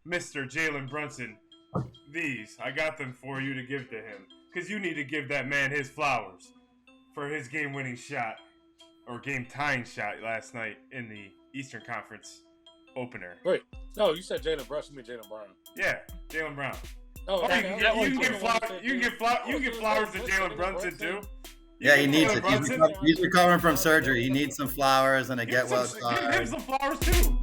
Mr. Jalen Brunson these. I got them for you to give to him. Because you need to give that man his flowers for his game-winning shot, or game-tying shot last night in the Eastern Conference opener. Wait, no, you said Jalen Brunson, you mean Jalen Brown. Yeah, Jalen Brown. Oh, you can give flowers to Jalen Brunson, too. Yeah, he needs it. He's recovering from surgery. He needs some flowers and a get well start. Give him some flowers, too.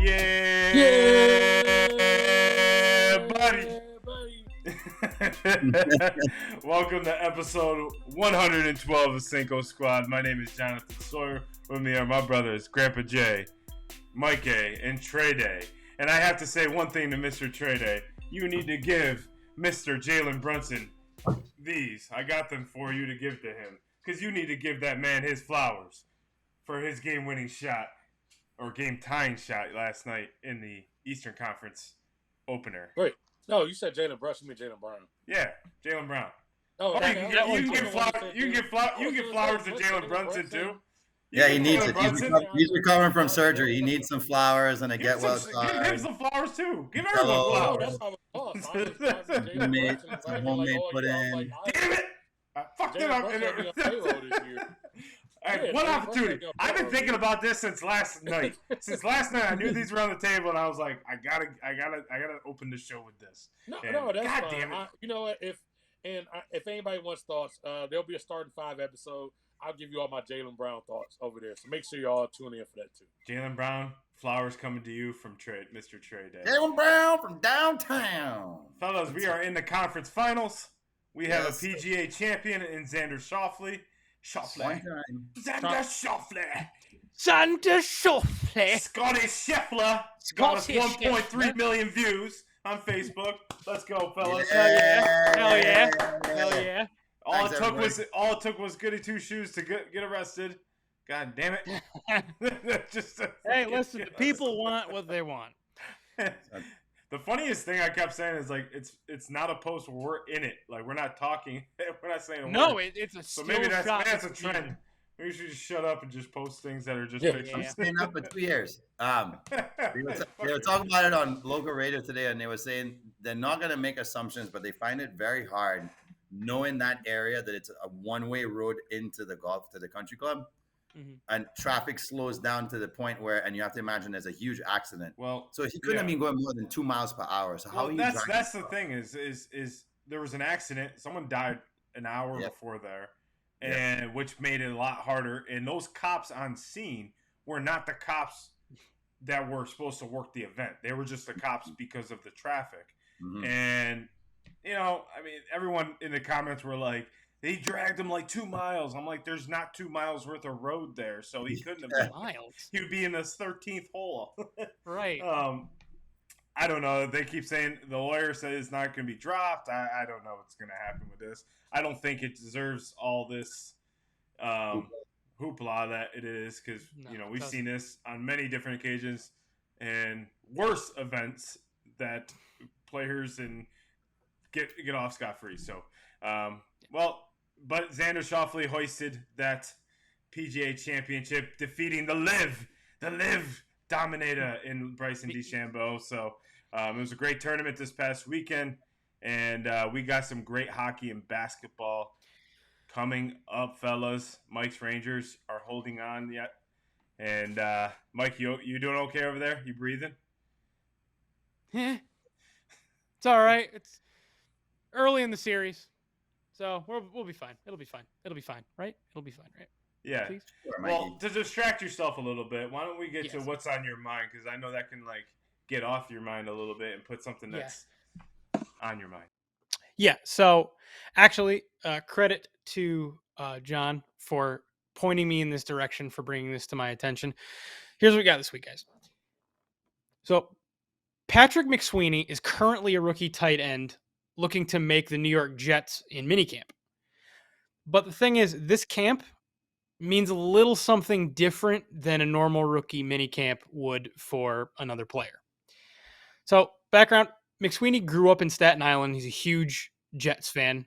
Yeah, buddy. Welcome to episode 112 of Cinco Squad. My name is Jonathan Sawyer. With me are my brothers, Grandpa Jay, Mike A, and TreyDay. And I have to say one thing to Mr. TreyDay. You need to give Mr. Jalen Brunson these. I got them for you to give to him. Because you need to give that man his flowers for his game-winning shot, or game-tying shot last night in the Eastern Conference opener. Wait, no, you said Jalen Brunson, you mean Jalen Brown. Yeah, Jalen Brown. Oh, you can give flowers to Jalen Brunson, too. Yeah, he needs it. He's recovering from surgery. He needs some flowers and a get well start. Give him some flowers, too. Give everyone flowers. Some homemade pudding. Damn it! I fucked it up. Hey, one opportunity. I've been thinking about this since last night. I knew these were on the table, and I was like, I gotta open the show with this. No, that's God fine. Damn it. You know what? If anybody wants thoughts, there'll be a starting 5 episode. I'll give you all my Jalen Brown thoughts over there. So make sure y'all tune in for that too. Jalen Brown, flowers coming to you from Mr. TreyDay. Jalen Brown from downtown. Fellas, we are in the conference finals. We have a PGA champion in Xander Schauffele. Scottie Scheffler got us 1.3 million views on Facebook. Let's go, fellas! Hell yeah! All it took was goody two shoes to get arrested. God damn it! Hey, listen, people want what they want. The funniest thing I kept saying is like it's not a post where we're in it. Like we're not talking. We're not saying a word. It's a so maybe that's a trend. Maybe we should just shut up and just post things that are just pictures. I'm staying up for 2 years. They were talking about it on local radio today, and they were saying they're not going to make assumptions, but they find it very hard knowing that area that it's a one-way road into the country club. Mm-hmm. And traffic slows down to the point where, and you have to imagine there's a huge accident. Well, so he couldn't have been going more than 2 miles per hour. So how that's the thing is there was an accident. Someone died an hour before there, and which made it a lot harder. And those cops on scene were not the cops that were supposed to work the event. They were just the cops because of the traffic. Mm-hmm. And everyone in the comments were like, they dragged him like 2 miles. I'm like, there's not 2 miles worth of road there, so he couldn't have been miles. He would be in this 13th hole. Right. I don't know. They keep saying the lawyer said it's not going to be dropped. I don't know what's going to happen with this. I don't think it deserves all this hoopla that it is because we've seen this on many different occasions and worse events that players and get off scot-free. So, but Xander Schauffele hoisted that PGA championship, defeating the Live dominator in Bryson DeChambeau. So it was a great tournament this past weekend, and we got some great hockey and basketball coming up, fellas. Mike's Rangers are holding on yet. And Mike, you doing okay over there? You breathing? It's all right. It's early in the series. So we'll be fine. It'll be fine, right? It'll be fine, right? Yeah. Please? Well, to distract yourself a little bit, why don't we get to what's on your mind? Because I know that can get off your mind a little bit and put something that's on your mind. Yeah. So actually, credit to John for pointing me in this direction, for bringing this to my attention. Here's what we got this week, guys. So Patrick McSweeney is currently a rookie tight end looking to make the New York Jets in minicamp. But the thing is, this camp means a little something different than a normal rookie minicamp would for another player. So, background, McSweeney grew up in Staten Island. He's a huge Jets fan.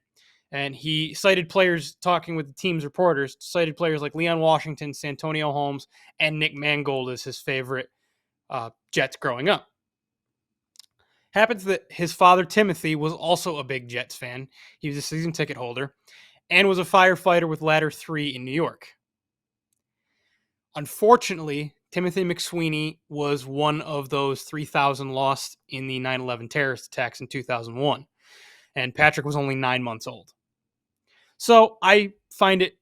And he cited players, talking with the team's reporters, cited players like Leon Washington, Santonio Holmes, and Nick Mangold as his favorite Jets growing up. Happens that his father, Timothy, was also a big Jets fan. He was a season ticket holder and was a firefighter with Ladder 3 in New York. Unfortunately, Timothy McSweeney was one of those 3,000 lost in the 9/11 terrorist attacks in 2001, and Patrick was only 9 months old. So I find it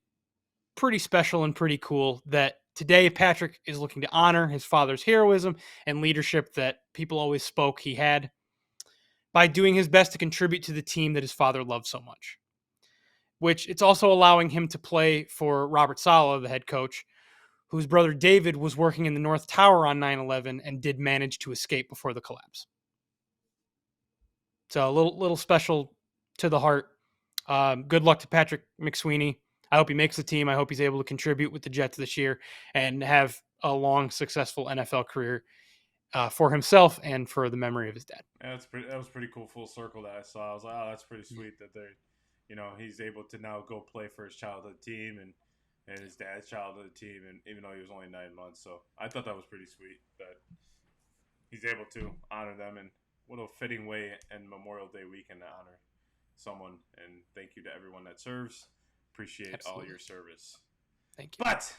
pretty special and pretty cool that today Patrick is looking to honor his father's heroism and leadership that people always spoke he had by doing his best to contribute to the team that his father loved so much. Which it's also allowing him to play for Robert Saleh, the head coach, whose brother David was working in the North Tower on 9/11 and did manage to escape before the collapse. So a little special to the heart. Good luck to Patrick McSweeney. I hope he makes the team. I hope he's able to contribute with the Jets this year and have a long, successful NFL career for himself and for the memory of his dad. Yeah, that was pretty cool. Full circle that I saw. I was like, oh, that's pretty sweet that they're, he's able to now go play for his childhood team and his dad's childhood team, and even though he was only 9 months. So I thought that was pretty sweet that he's able to honor them, and what a fitting way and Memorial Day weekend to honor someone. And thank you to everyone that serves. Appreciate Absolutely. All your service. Thank you. But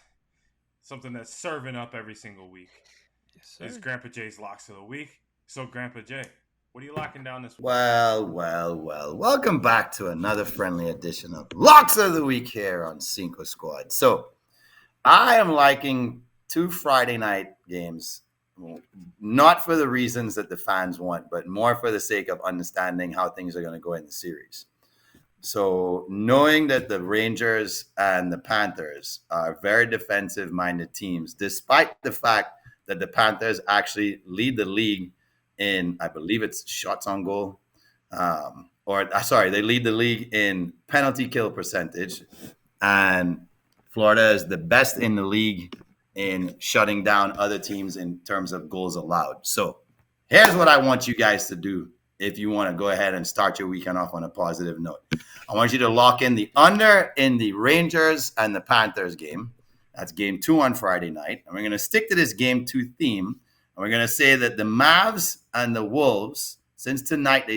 something that's serving up every single week is Grandpa Jay's Locks of the Week. So Grandpa Jay, what are you locking down this week? Well. Welcome back to another friendly edition of Locks of the Week here on Cinco Squad. So I am liking 2 Friday night games, not for the reasons that the fans want, but more for the sake of understanding how things are going to go in the series. So knowing that the Rangers and the Panthers are very defensive-minded teams, despite the fact that the Panthers actually lead the league in, I believe it's shots on goal, they lead the league in penalty kill percentage, and Florida is the best in the league in shutting down other teams in terms of goals allowed. So here's what I want you guys to do if you want to go ahead and start your weekend off on a positive note. I want you to lock in the under in the Rangers and the Panthers game. That's game 2 on Friday night. And we're going to stick to this game 2 theme. And we're going to say that the Mavs and the Wolves, since tonight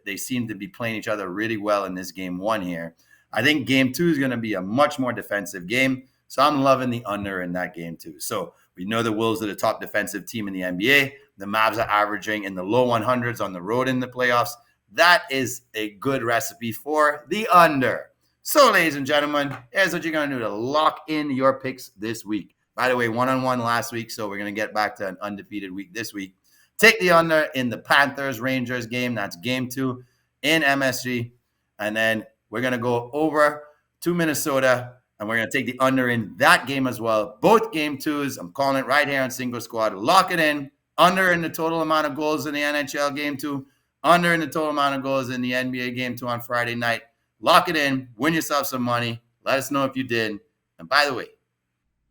they seem to be playing each other really well in this game 1 here, I think game 2 is going to be a much more defensive game. So I'm loving the under in that game 2. So we know the Wolves are the top defensive team in the NBA. The Mavs are averaging in the low 100s on the road in the playoffs. That is a good recipe for the under. So, ladies and gentlemen, here's what you're going to do to lock in your picks this week. By the way, 1-on-1 last week, so we're going to get back to an undefeated week this week. Take the under in the Panthers-Rangers game. That's game 2 in MSG. And then we're going to go over to Minnesota, and we're going to take the under in that game as well. Both game 2s, I'm calling it right here on Cinco Squad. Lock it in. Under in the total amount of goals in the NHL game 2. Under in the total amount of goals in the NBA game 2 on Friday night. Lock it in. Win yourself some money. Let us know if you did. And by the way,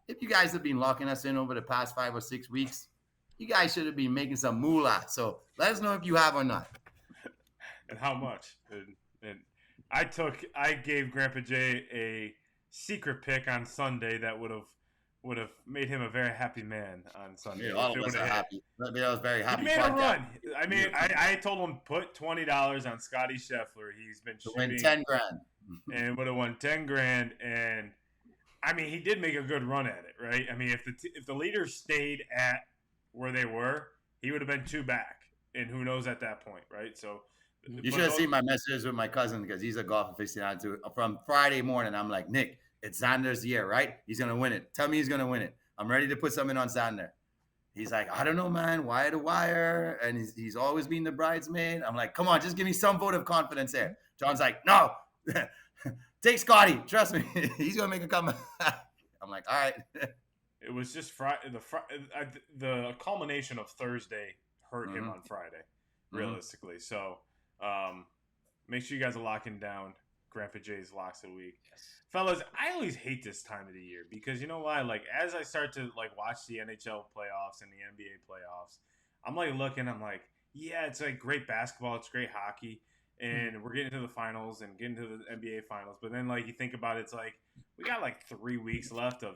if you guys have been locking us in over the past 5 or 6 weeks, you guys should have been making some moolah. So let us know if you have or not. And how much. And I gave Grandpa Jay a secret pick on Sunday that would have made him a very happy man on Sunday. Yeah, all of us are happy. I was very happy. He made a run. I mean, I told him put $20 on Scottie Scheffler. He's been shooting. Win 10 grand. And would have won 10 grand. And I mean, he did make a good run at it, right? I mean, if the leaders stayed at where they were, he would have been 2 back. And who knows at that point, right? So you should have seen my messages with my cousin because he's a golf aficionado too. From Friday morning, I'm like, Nick, it's Xander's year, right? He's going to win it. Tell me he's going to win it. I'm ready to put something on Xander. He's like, I don't know, man. Wire to wire. And he's always been the bridesmaid. I'm like, come on, just give me some vote of confidence there. John's like, no. Take Scottie. Trust me. He's going to make a comeback. I'm like, all right. It was just Friday. The culmination of Thursday hurt him on Friday, realistically. So make sure you guys are locking down Grandpa Jay's Locks of the Week. Yes. Fellas, I always hate this time of the year because you know why? Like, as I start to watch the NHL playoffs and the NBA playoffs, I'm looking, I'm like, yeah, it's great basketball, it's great hockey. and we're getting to the finals and getting to the NBA finals. But then, like, you think about it, it's like we got like 3 weeks left of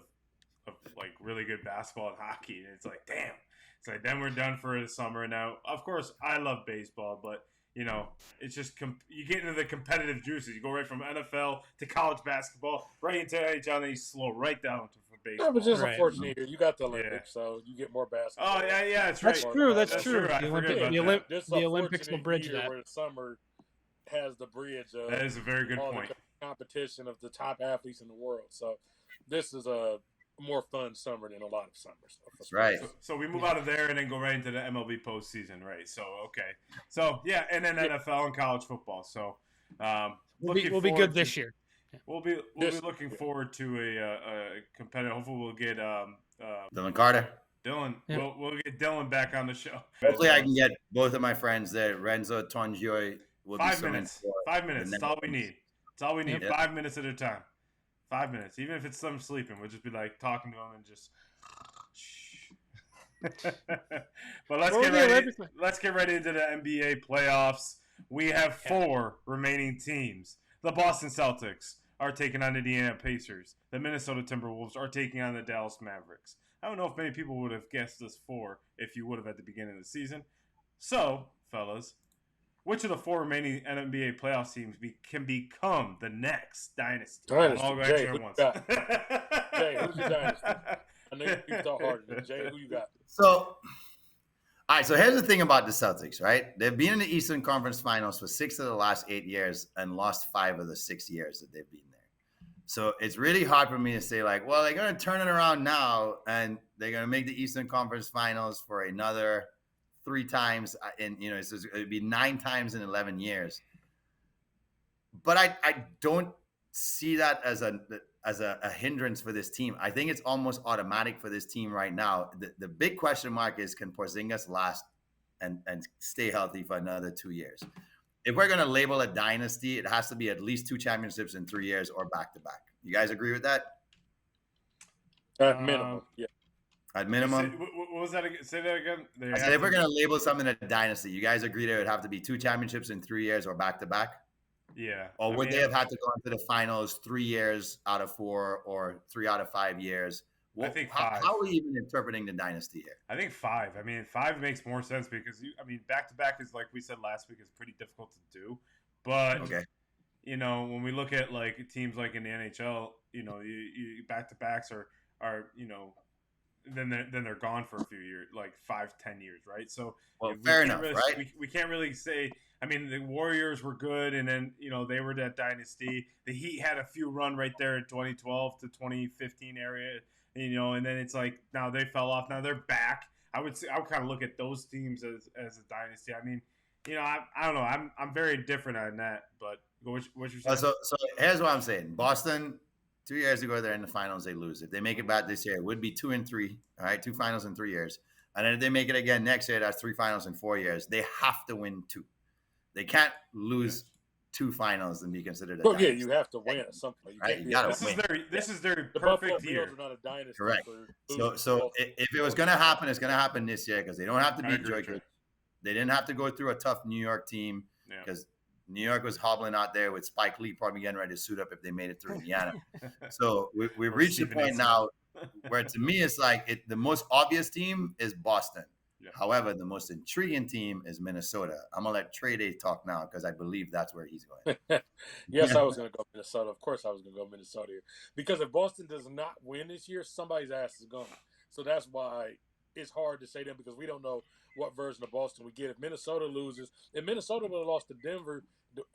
like really good basketball and hockey, and it's like, damn. It's like then we're done for the summer. Now, of course, I love baseball, but you know, it's just you get into the competitive juices. You go right from NFL to college basketball, right into NHL, and then you slow right down to baseball. Yeah, but just unfortunately, you got the Olympics, so you get more basketball. Oh yeah, that's right. That's true. The Olympics will bridge that. Where the summer has the bridge of that is a very good point. The competition of the top athletes in the world. So this is a more fun summer than a lot of summers. That's right. So we move out of there and then go right into the MLB postseason, right? So okay. So yeah, and then NFL and college football. So we'll be good this year. We'll be looking forward to a competitive. Hopefully, we'll get Dylan Carter. Dylan, we'll get Dylan back on the show. Hopefully, I can get both of my friends there. Renzo Tonjoy will 5 minutes. 5 minutes. That's all we need. That's all we need. 5 minutes at a time. 5 minutes. Even if it's them sleeping, we'll just be like talking to them and just. But let's get ready into the NBA playoffs. We have 4 remaining teams. The Boston Celtics are taking on the Indiana Pacers. The Minnesota Timberwolves are taking on the Dallas Mavericks. I don't know if many people would have guessed this 4 if you would have at the beginning of the season. So, fellas, which of the 4 remaining NBA playoff teams can become the next dynasty? I'll go Jay, who you got? Jay, who's your dynasty? I know you thought harder. Jay, who you got? So, all right. So here's the thing about the Celtics, right? They've been in the Eastern Conference Finals for 6 of the last 8 years and lost 5 of the 6 years that they've been there. So it's really hard for me to say, like, well, they're going to turn it around now and they're going to make the Eastern Conference Finals for another 3 times. And, you know, it'd be 9 times in 11 years. But I don't see that as a hindrance for this team. I think it's almost automatic for this team right now. The big question mark is, can Porzingis last and stay healthy for another 2 years? If we're going to label a dynasty, it has to be at least 2 championships in 3 years or back-to-back. You guys agree with that? At minimum, yeah. At minimum? What was that again? Say that again. I said if we're going to label something a dynasty, you guys agree there would have to be 2 championships in 3 years or back-to-back? Yeah. Or would they have had to go into the finals 3 years out of 4 or 3 out of 5 years? I think 5. How are we even interpreting the dynasty here? I think 5. I mean, 5 makes more sense because back-to-back is, like we said last week, is pretty difficult to do. But you know, when we look at like teams like in the NHL, you know, you back-to-backs are you know, then they're gone for a few years, like 5-10 years, right? So fair enough, right? We can't really say. I mean, the Warriors were good, and then you know they were that dynasty. The Heat had a few run right there in 2012 to 2015 area. You know, and then it's like now they fell off. Now they're back. I would kind of look at those teams as a dynasty. I mean, you know, I don't know. I'm very different on that. But what you're saying? So here's what I'm saying. Boston, 2 years ago, they're in the finals. They lose. If they make it back this year, it would be 2 and 3. All right, 2 finals in 3 years. And then if they make it again next year, that's 3 finals in 4 years. They have to win 2. They can't lose 2 finals and be considered a dynasty. Yeah, you have to win at some point. You gotta win. This is their perfect year. Not a dynasty. Correct. So if it was going to happen, it's going to happen this year because they don't have to beat Jokic. They didn't have to go through a tough New York team because New York was hobbling out there with Spike Lee probably getting ready to suit up if they made it through Indiana. So we've reached the point now where to me it's like the most obvious team is Boston. Yeah. However, the most intriguing team is Minnesota. I'm going to let TreyDay talk now because I believe that's where he's going. Yes, I was going to go Minnesota. Of course I was going to go Minnesota here. Because if Boston does not win this year, somebody's ass is gone. So that's why it's hard to say them because we don't know what version of Boston we get. If Minnesota loses, if Minnesota would have lost to Denver,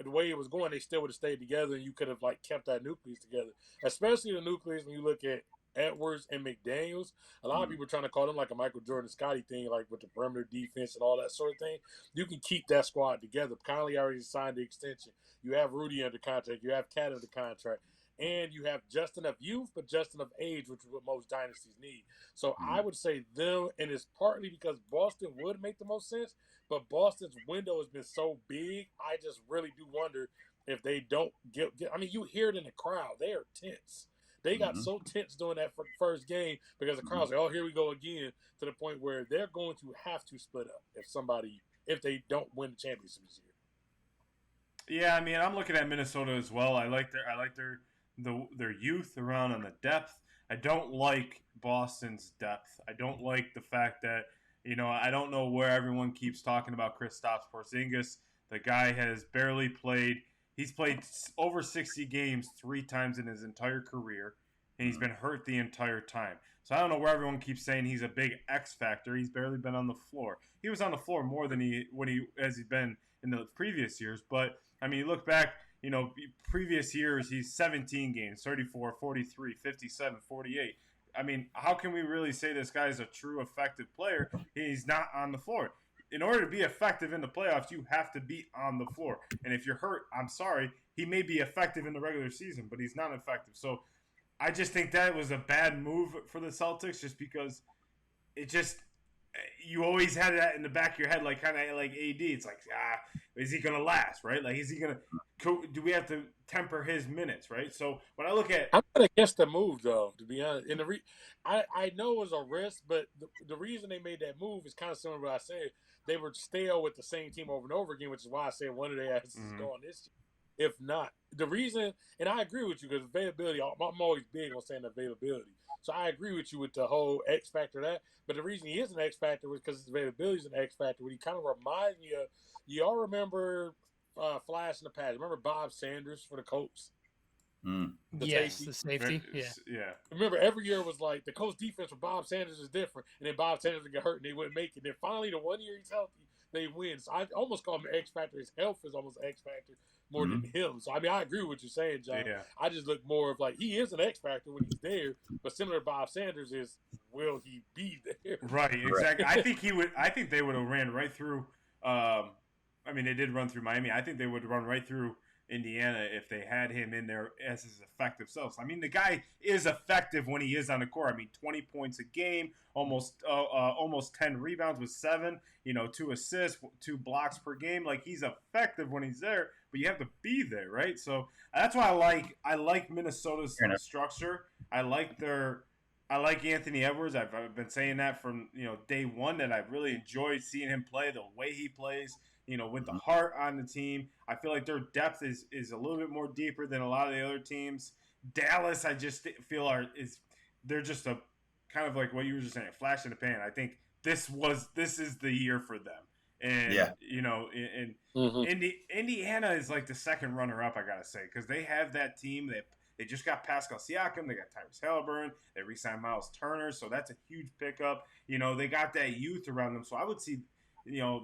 the way it was going, they still would have stayed together and you could have like kept that nucleus together. Especially the nucleus when you look at Edwards and McDaniels. A lot of people are trying to call them like a Michael Jordan Scottie thing, like with the perimeter defense and all that sort of thing. You can keep that squad together. Conley already signed the extension. You have Rudy under contract. You have Cat under contract. And you have just enough youth, but just enough age, which is what most dynasties need. So I would say them, and it's partly because Boston would make the most sense, but Boston's window has been so big, I just really do wonder if they don't get I mean, you hear it in the crowd. They are tense. They got so tense doing that for the first game because the crowd's like, oh, here we go again, to the point where they're going to have to split up if they don't win the championship this year. Yeah, I mean, I'm looking at Minnesota as well. I like their youth around and the depth. I don't like Boston's depth. I don't like the fact that I don't know where everyone keeps talking about Kristaps Porzingis. The guy has barely played. He's played over 60 games 3 times in his entire career, and he's been hurt the entire time. So I don't know where everyone keeps saying he's a big X factor. He's barely been on the floor. He was on the floor more than he's been in the previous years. But I mean, you look back, previous years, he's 17 games, 34, 43, 57, 48. I mean, how can we really say this guy is a true effective player? He's not on the floor. In order to be effective in the playoffs, you have to be on the floor. And if you're hurt, I'm sorry, he may be effective in the regular season, but he's not effective. So I just think that was a bad move for the Celtics just because it just – you always had that in the back of your head, like kind of like AD. It's like, is he gonna last, right? Like, is he gonna? Do we have to temper his minutes, right? So when I look at, I'm gonna guess the move though. To be honest, I know it was a risk, but the reason they made that move is kind of similar to what I said. They were stale with the same team over and over again, which is why I said one of their asses is going this year. If not, the reason, and I agree with you because availability. I'm always big on saying availability. So I agree with you with the whole X factor of that. But the reason he is an X factor was because his availability is an X factor. What he kind of reminds me of, y'all remember Flash in the past. Remember Bob Sanders for the Colts? Yes, the safety. Yeah. Remember, every year was like the Colts defense for Bob Sanders is different. And then Bob Sanders would get hurt and they wouldn't make it. Then finally, the 1 year he's healthy, they win. So I almost call him an X factor. His health is almost an X factor more than him. So, I mean, I agree with what you're saying, John. Yeah. I just look more of like he is an X factor when he's there, but similar to Bob Sanders is, will he be there? Right, exactly. I think they would have ran right through. I mean, they did run through Miami. I think they would run right through Indiana if they had him in there as his effective self. I mean, the guy is effective when he is on the court. I mean, 20 points a game, almost 10 rebounds with 7, 2 assists, 2 blocks per game. Like, he's effective when he's there, but you have to be there, right? So that's why I like Minnesota's structure. I like Anthony Edwards. I've been saying that from day one, that I've really enjoyed seeing him play, the way he plays, with the heart on the team. I feel like their depth is a little bit more deeper than a lot of the other teams. Dallas, I just feel they're just a kind of like what you were just saying, a flash in the pan. I think this is the year for them. And Indiana is like the second runner up, I gotta say, because they have that team. They just got Pascal Siakam. They got Tyrese Halliburton. They re-signed Miles Turner, so that's a huge pickup. They got that youth around them. So I would see,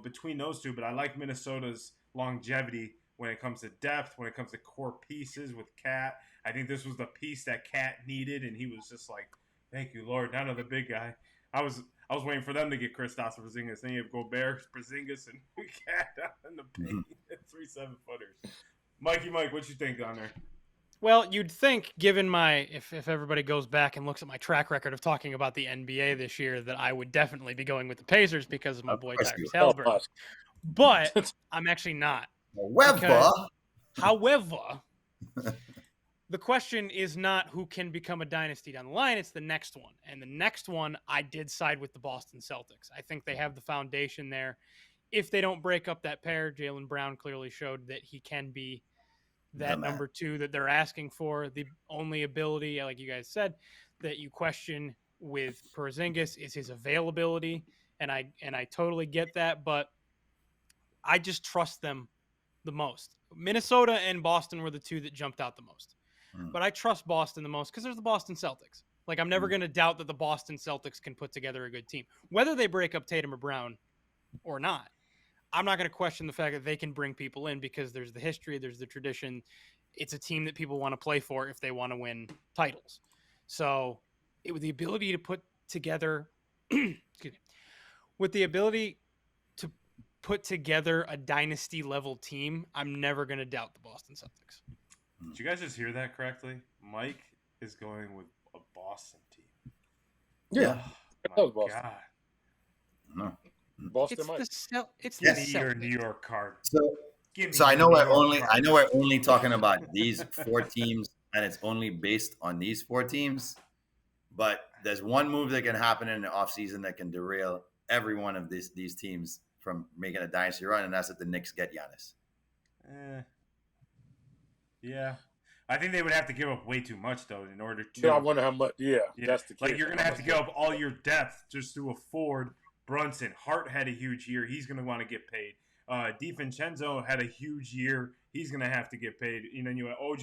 between those two. But I like Minnesota's longevity when it comes to depth, when it comes to core pieces with Cat. I think this was the piece that Cat needed, and he was just like, "Thank you, Lord." Not another big guy. I was waiting for them to get Kristaps Porzingis. Then you have Gobert, Porzingis, and Cat in the paint. 3 7-footers. Mike, what you think on there? Well, you'd think, given if everybody goes back and looks at my track record of talking about the NBA this year, that I would definitely be going with the Pacers because of my boy Tyrese Halliburton. But I'm actually not. However, the question is not who can become a dynasty down the line. It's the next one. And the next one, I did side with the Boston Celtics. I think they have the foundation there. If they don't break up that pair, Jaylen Brown clearly showed that he can be that number 2 that they're asking for. The only ability, like you guys said, that you question with Porzingis is his availability, and I totally get that, but I just trust them the most. Minnesota and Boston were the 2 that jumped out the most. But I trust Boston the most because there's the Boston Celtics. Like, I'm never going to doubt that the Boston Celtics can put together a good team. Whether they break up Tatum or Brown or not, I'm not going to question the fact that they can bring people in because there's the history, there's the tradition. It's a team that people want to play for if they want to win titles. So with the ability to put together, with the ability to put together a dynasty level team, I'm never going to doubt the Boston Celtics. Did you guys just hear that correctly? Mike is going with a Boston team. Yeah. Oh, my God. No. Boston it's the New York card. So I know we're only talking about these 4 teams, and it's only based on these 4 teams. But there's one move that can happen in the offseason that can derail every one of these teams from making a dynasty run, and that's if the Knicks get Giannis. Yeah. I think they would have to give up way too much, though, in order to. Yeah, I wonder how much. Yeah, Yeah, that's the case. like you're gonna have to give up all your depth just to afford Brunson. Hart had a huge year; he's gonna want to get paid. DiVincenzo had a huge year; he's gonna have to get paid. You know, you have OG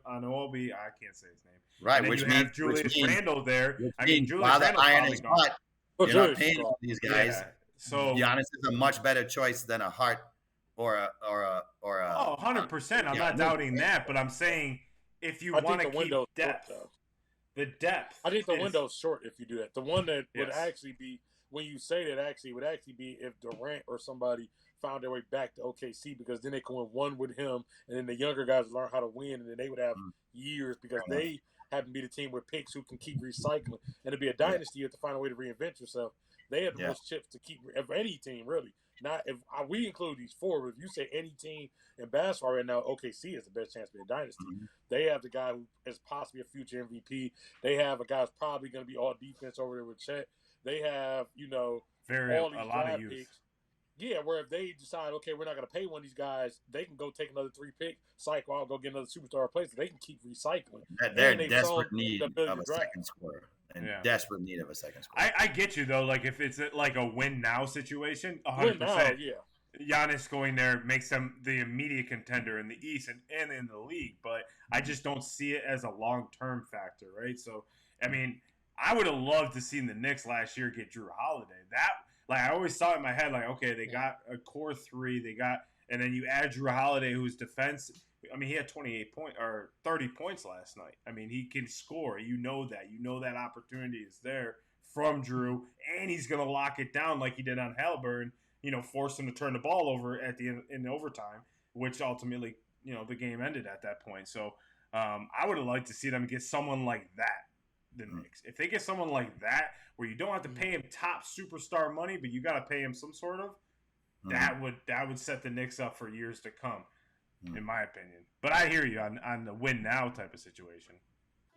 Anunoby, I can't say his name. Right, And then which you means have Julius Randle there. I mean, Julius while the Randle's iron probably is gone. hot, you're not paying all these guys. Yeah. So Giannis is a much better choice than a Hart or a. Oh, 100%. I'm not doubting that, but I'm saying if you want to keep depth, the depth. I think the window's short if you do that. The one that would Yes. actually be, when you say that, actually would actually be if Durant or somebody found their way back to OKC, because then they can win one with him, and then the younger guys learn how to win, and then they would have years because they happen to be the team with picks who can keep recycling. And to be a dynasty, you have to find a way to reinvent yourself. They have the most chips to keep of any team, really. Not if we include these four, but if you say any team in basketball right now, OKC is the best chance to be a dynasty. They have the guy who is possibly a future MVP. They have a guy who's probably going to be all defense over there with Chet. They have, all these a lot of youth. picks. Yeah, where if they decide, okay, we're not going to pay one of these guys, they can go take another 3 pick, cycle out, go get another superstar replacement. They can keep recycling. They're in desperate need of a second scorer. And desperate need of a second scorer. I get you, though. Like, if it's like a win-now situation, 100%. Win now, yeah. Giannis going there makes them the immediate contender in the East and in the league. But I just don't see it as a long-term factor, right? So, I mean, I would have loved to see the Knicks last year get Drew Holiday. I always saw it in my head, like, okay, they got a core 3, and then you add Drew Holiday, whose defense, I mean, he had 30 points last night. I mean, he can score. You know that. You know that opportunity is there from Drew, and he's going to lock it down like he did on Haliburton, force him to turn the ball over at the end in overtime, which ultimately, the game ended at that point. So I would have liked to see them get someone like that. The Knicks. If they get someone like that, where you don't have to pay him top superstar money, but you got to pay him some sort of, that would set the Knicks up for years to come, in my opinion. But I hear you on the win now type of situation.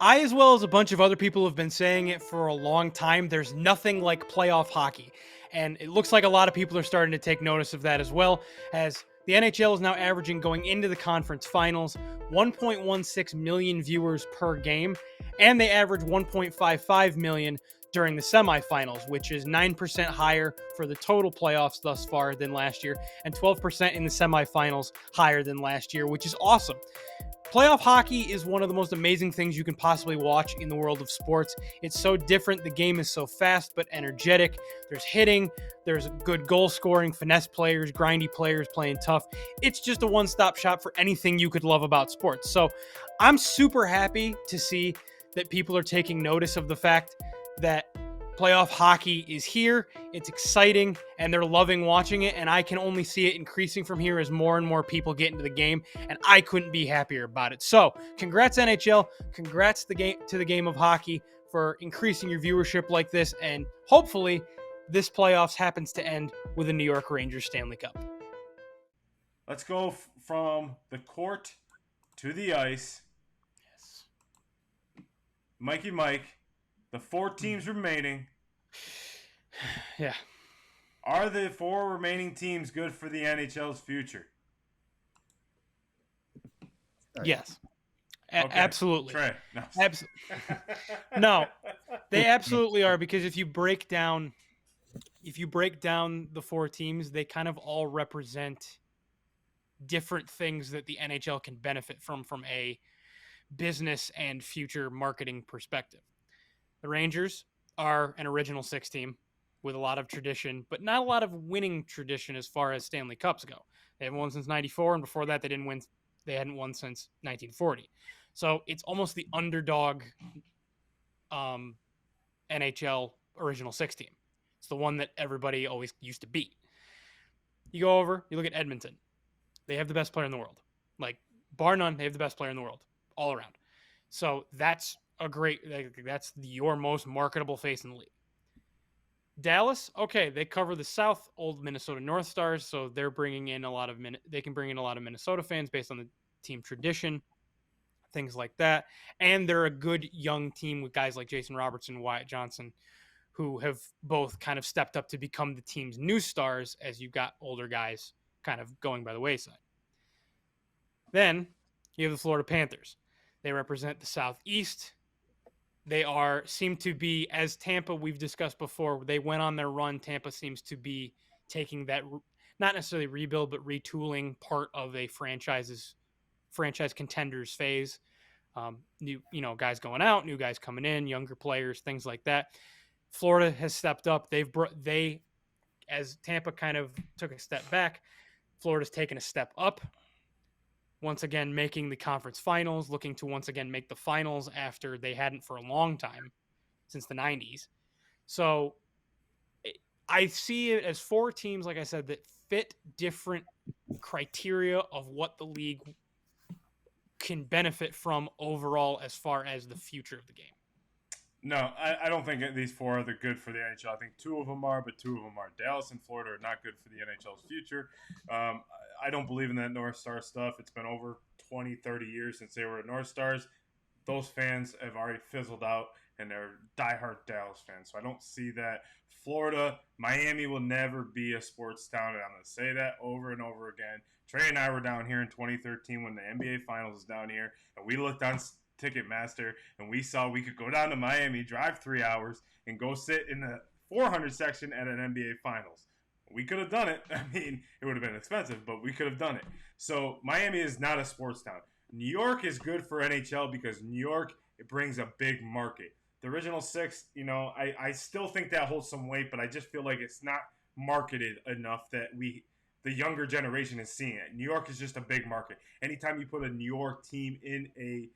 I, as well as a bunch of other people, have been saying it for a long time. There's nothing like playoff hockey. And it looks like a lot of people are starting to take notice of that as well, as the NHL is now averaging, going into the conference finals, 1.16 million viewers per game, and they average 1.55 million during the semifinals, which is 9% higher for the total playoffs thus far than last year, and 12% in the semifinals higher than last year, which is awesome. Playoff hockey is one of the most amazing things you can possibly watch in the world of sports. It's so different. The game is so fast but energetic. There's hitting, there's good goal scoring, finesse players, grindy players playing tough. It's just a one-stop shop for anything you could love about sports. So I'm super happy to see that people are taking notice of the fact that playoff hockey is here. It's exciting, and they're loving watching it, and I can only see it increasing from here as more and more people get into the game, and I couldn't be happier about it. So, congrats NHL, congrats to the game of hockey for increasing your viewership like this, and hopefully this playoffs happens to end with a New York Rangers Stanley Cup. Let's go from the court to the ice. Yes. Mikey Mike, the 4 teams remaining. Yeah. Are the 4 remaining teams good for the NHL's future? Yes. Okay. Absolutely. Trey. No. No, they absolutely are, because if you break down the 4 teams, they kind of all represent different things that the NHL can benefit from a business and future marketing perspective. The Rangers are an original 6 team with a lot of tradition, but not a lot of winning tradition as far as Stanley Cups go. They haven't won since 94, and before that they hadn't won since 1940. So it's almost the underdog NHL original 6 team. It's the one that everybody always used to beat. You go over, you look at Edmonton. They have the best player in the world. Like, bar none, they have the best player in the world all around. So that's that's your most marketable face in the league. Dallas, okay, they cover the South, old Minnesota North Stars, so they're bringing in they can bring in a lot of Minnesota fans based on the team tradition, things like that. And they're a good young team with guys like Jason Robertson, Wyatt Johnson, who have both kind of stepped up to become the team's new stars as you've got older guys kind of going by the wayside. Then You have the Florida Panthers. They represent the Southeast. They seem to be, as Tampa we've discussed before, they went on their run. Tampa seems to be taking that, not necessarily rebuild, but retooling part of a franchise contenders phase. New, guys going out, new guys coming in, younger players, things like that. Florida has stepped up. As Tampa kind of took a step back, Florida's taken a step up. Once again, making the conference finals, looking to once again make the finals after they hadn't for a long time, since the 90s. So I see it as 4 teams, like I said, that fit different criteria of what the league can benefit from overall as far as the future of the game. No, I don't think these 4 are the good for the NHL. I think 2 of them are, but 2 of them are. Dallas and Florida are not good for the NHL's future. I don't believe in that North Star stuff. It's been over 20, 30 years since they were at North Stars. Those fans have already fizzled out, and they're diehard Dallas fans. So I don't see that. Florida, Miami will never be a sports town, and I'm going to say that over and over again. Trey and I were down here in 2013 when the NBA Finals was down here, and we looked on Ticketmaster, and we saw we could go down to Miami, drive 3 hours, and go sit in the 400 section at an NBA Finals. We could have done it. I mean, it would have been expensive, but we could have done it. So Miami is not a sports town. New York is good for NHL because New York, it brings a big market. The original 6, I still think that holds some weight, but I just feel like it's not marketed enough that the younger generation is seeing it. New York is just a big market. Anytime you put a New York team in a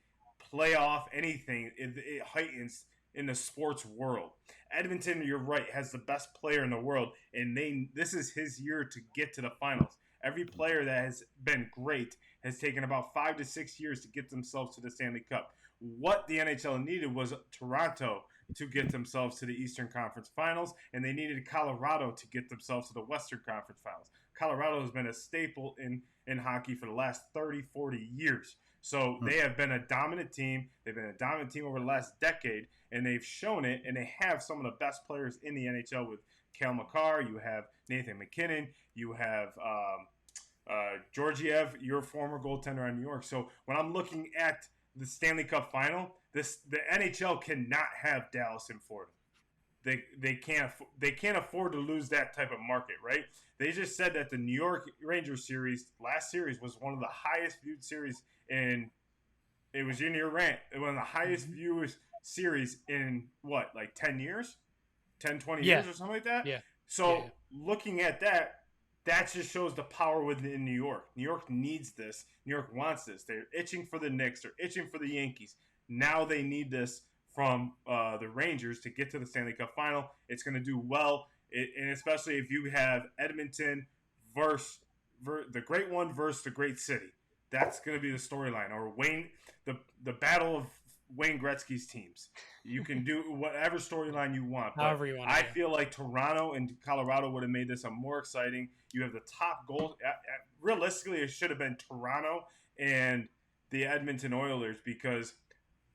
playoff, anything, it heightens in the sports world. Edmonton, you're right, has the best player in the world, and this is his year to get to the finals. Every player that has been great has taken about 5 to 6 years to get themselves to the Stanley Cup. What the NHL needed was Toronto to get themselves to the Eastern Conference Finals, and they needed Colorado to get themselves to the Western Conference Finals. Colorado has been a staple in hockey for the last 30, 40 years. So they have been a dominant team. They've been a dominant team over the last decade, and they've shown it, and they have some of the best players in the NHL with Cale Makar. You have Nathan McKinnon. You have Georgiev, your former goaltender on New York. So when I'm looking at the Stanley Cup Final, the NHL cannot have Dallas and Florida. They can't afford to lose that type of market, right? They just said that the New York Rangers last series was one of the highest viewed series it was in your rant. It was one of the highest viewed series in 10 years? 10, 20 years or something like that? Yeah. So looking at that just shows the power within New York. New York needs this. New York wants this. They're itching for the Knicks. They're itching for the Yankees. Now they need this from the Rangers to get to the Stanley Cup Final. It's going to do well, and especially if you have Edmonton versus the Great One versus the Great City. That's going to be the storyline. Or the battle of Wayne Gretzky's teams. You can do whatever storyline you want. However you want. I feel like Toronto and Colorado would have made this a more exciting. You have the top goal. Realistically, it should have been Toronto and the Edmonton Oilers because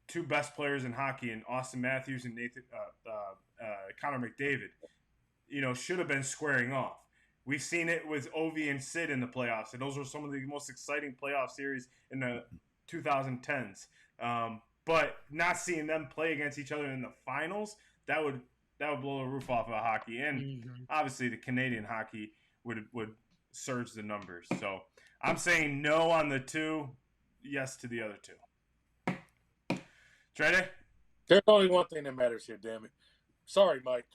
two best players in hockey, in Austin Matthews and Connor McDavid, should have been squaring off. We've seen it with Ovi and Sid in the playoffs, and those were some of the most exciting playoff series in the 2010s. But not seeing them play against each other in the finals, that would blow the roof off of hockey. And obviously the Canadian hockey would surge the numbers. So I'm saying no on the 2, yes to the other 2. TreyDay? There's only one thing that matters here, damn it. Sorry, Mike.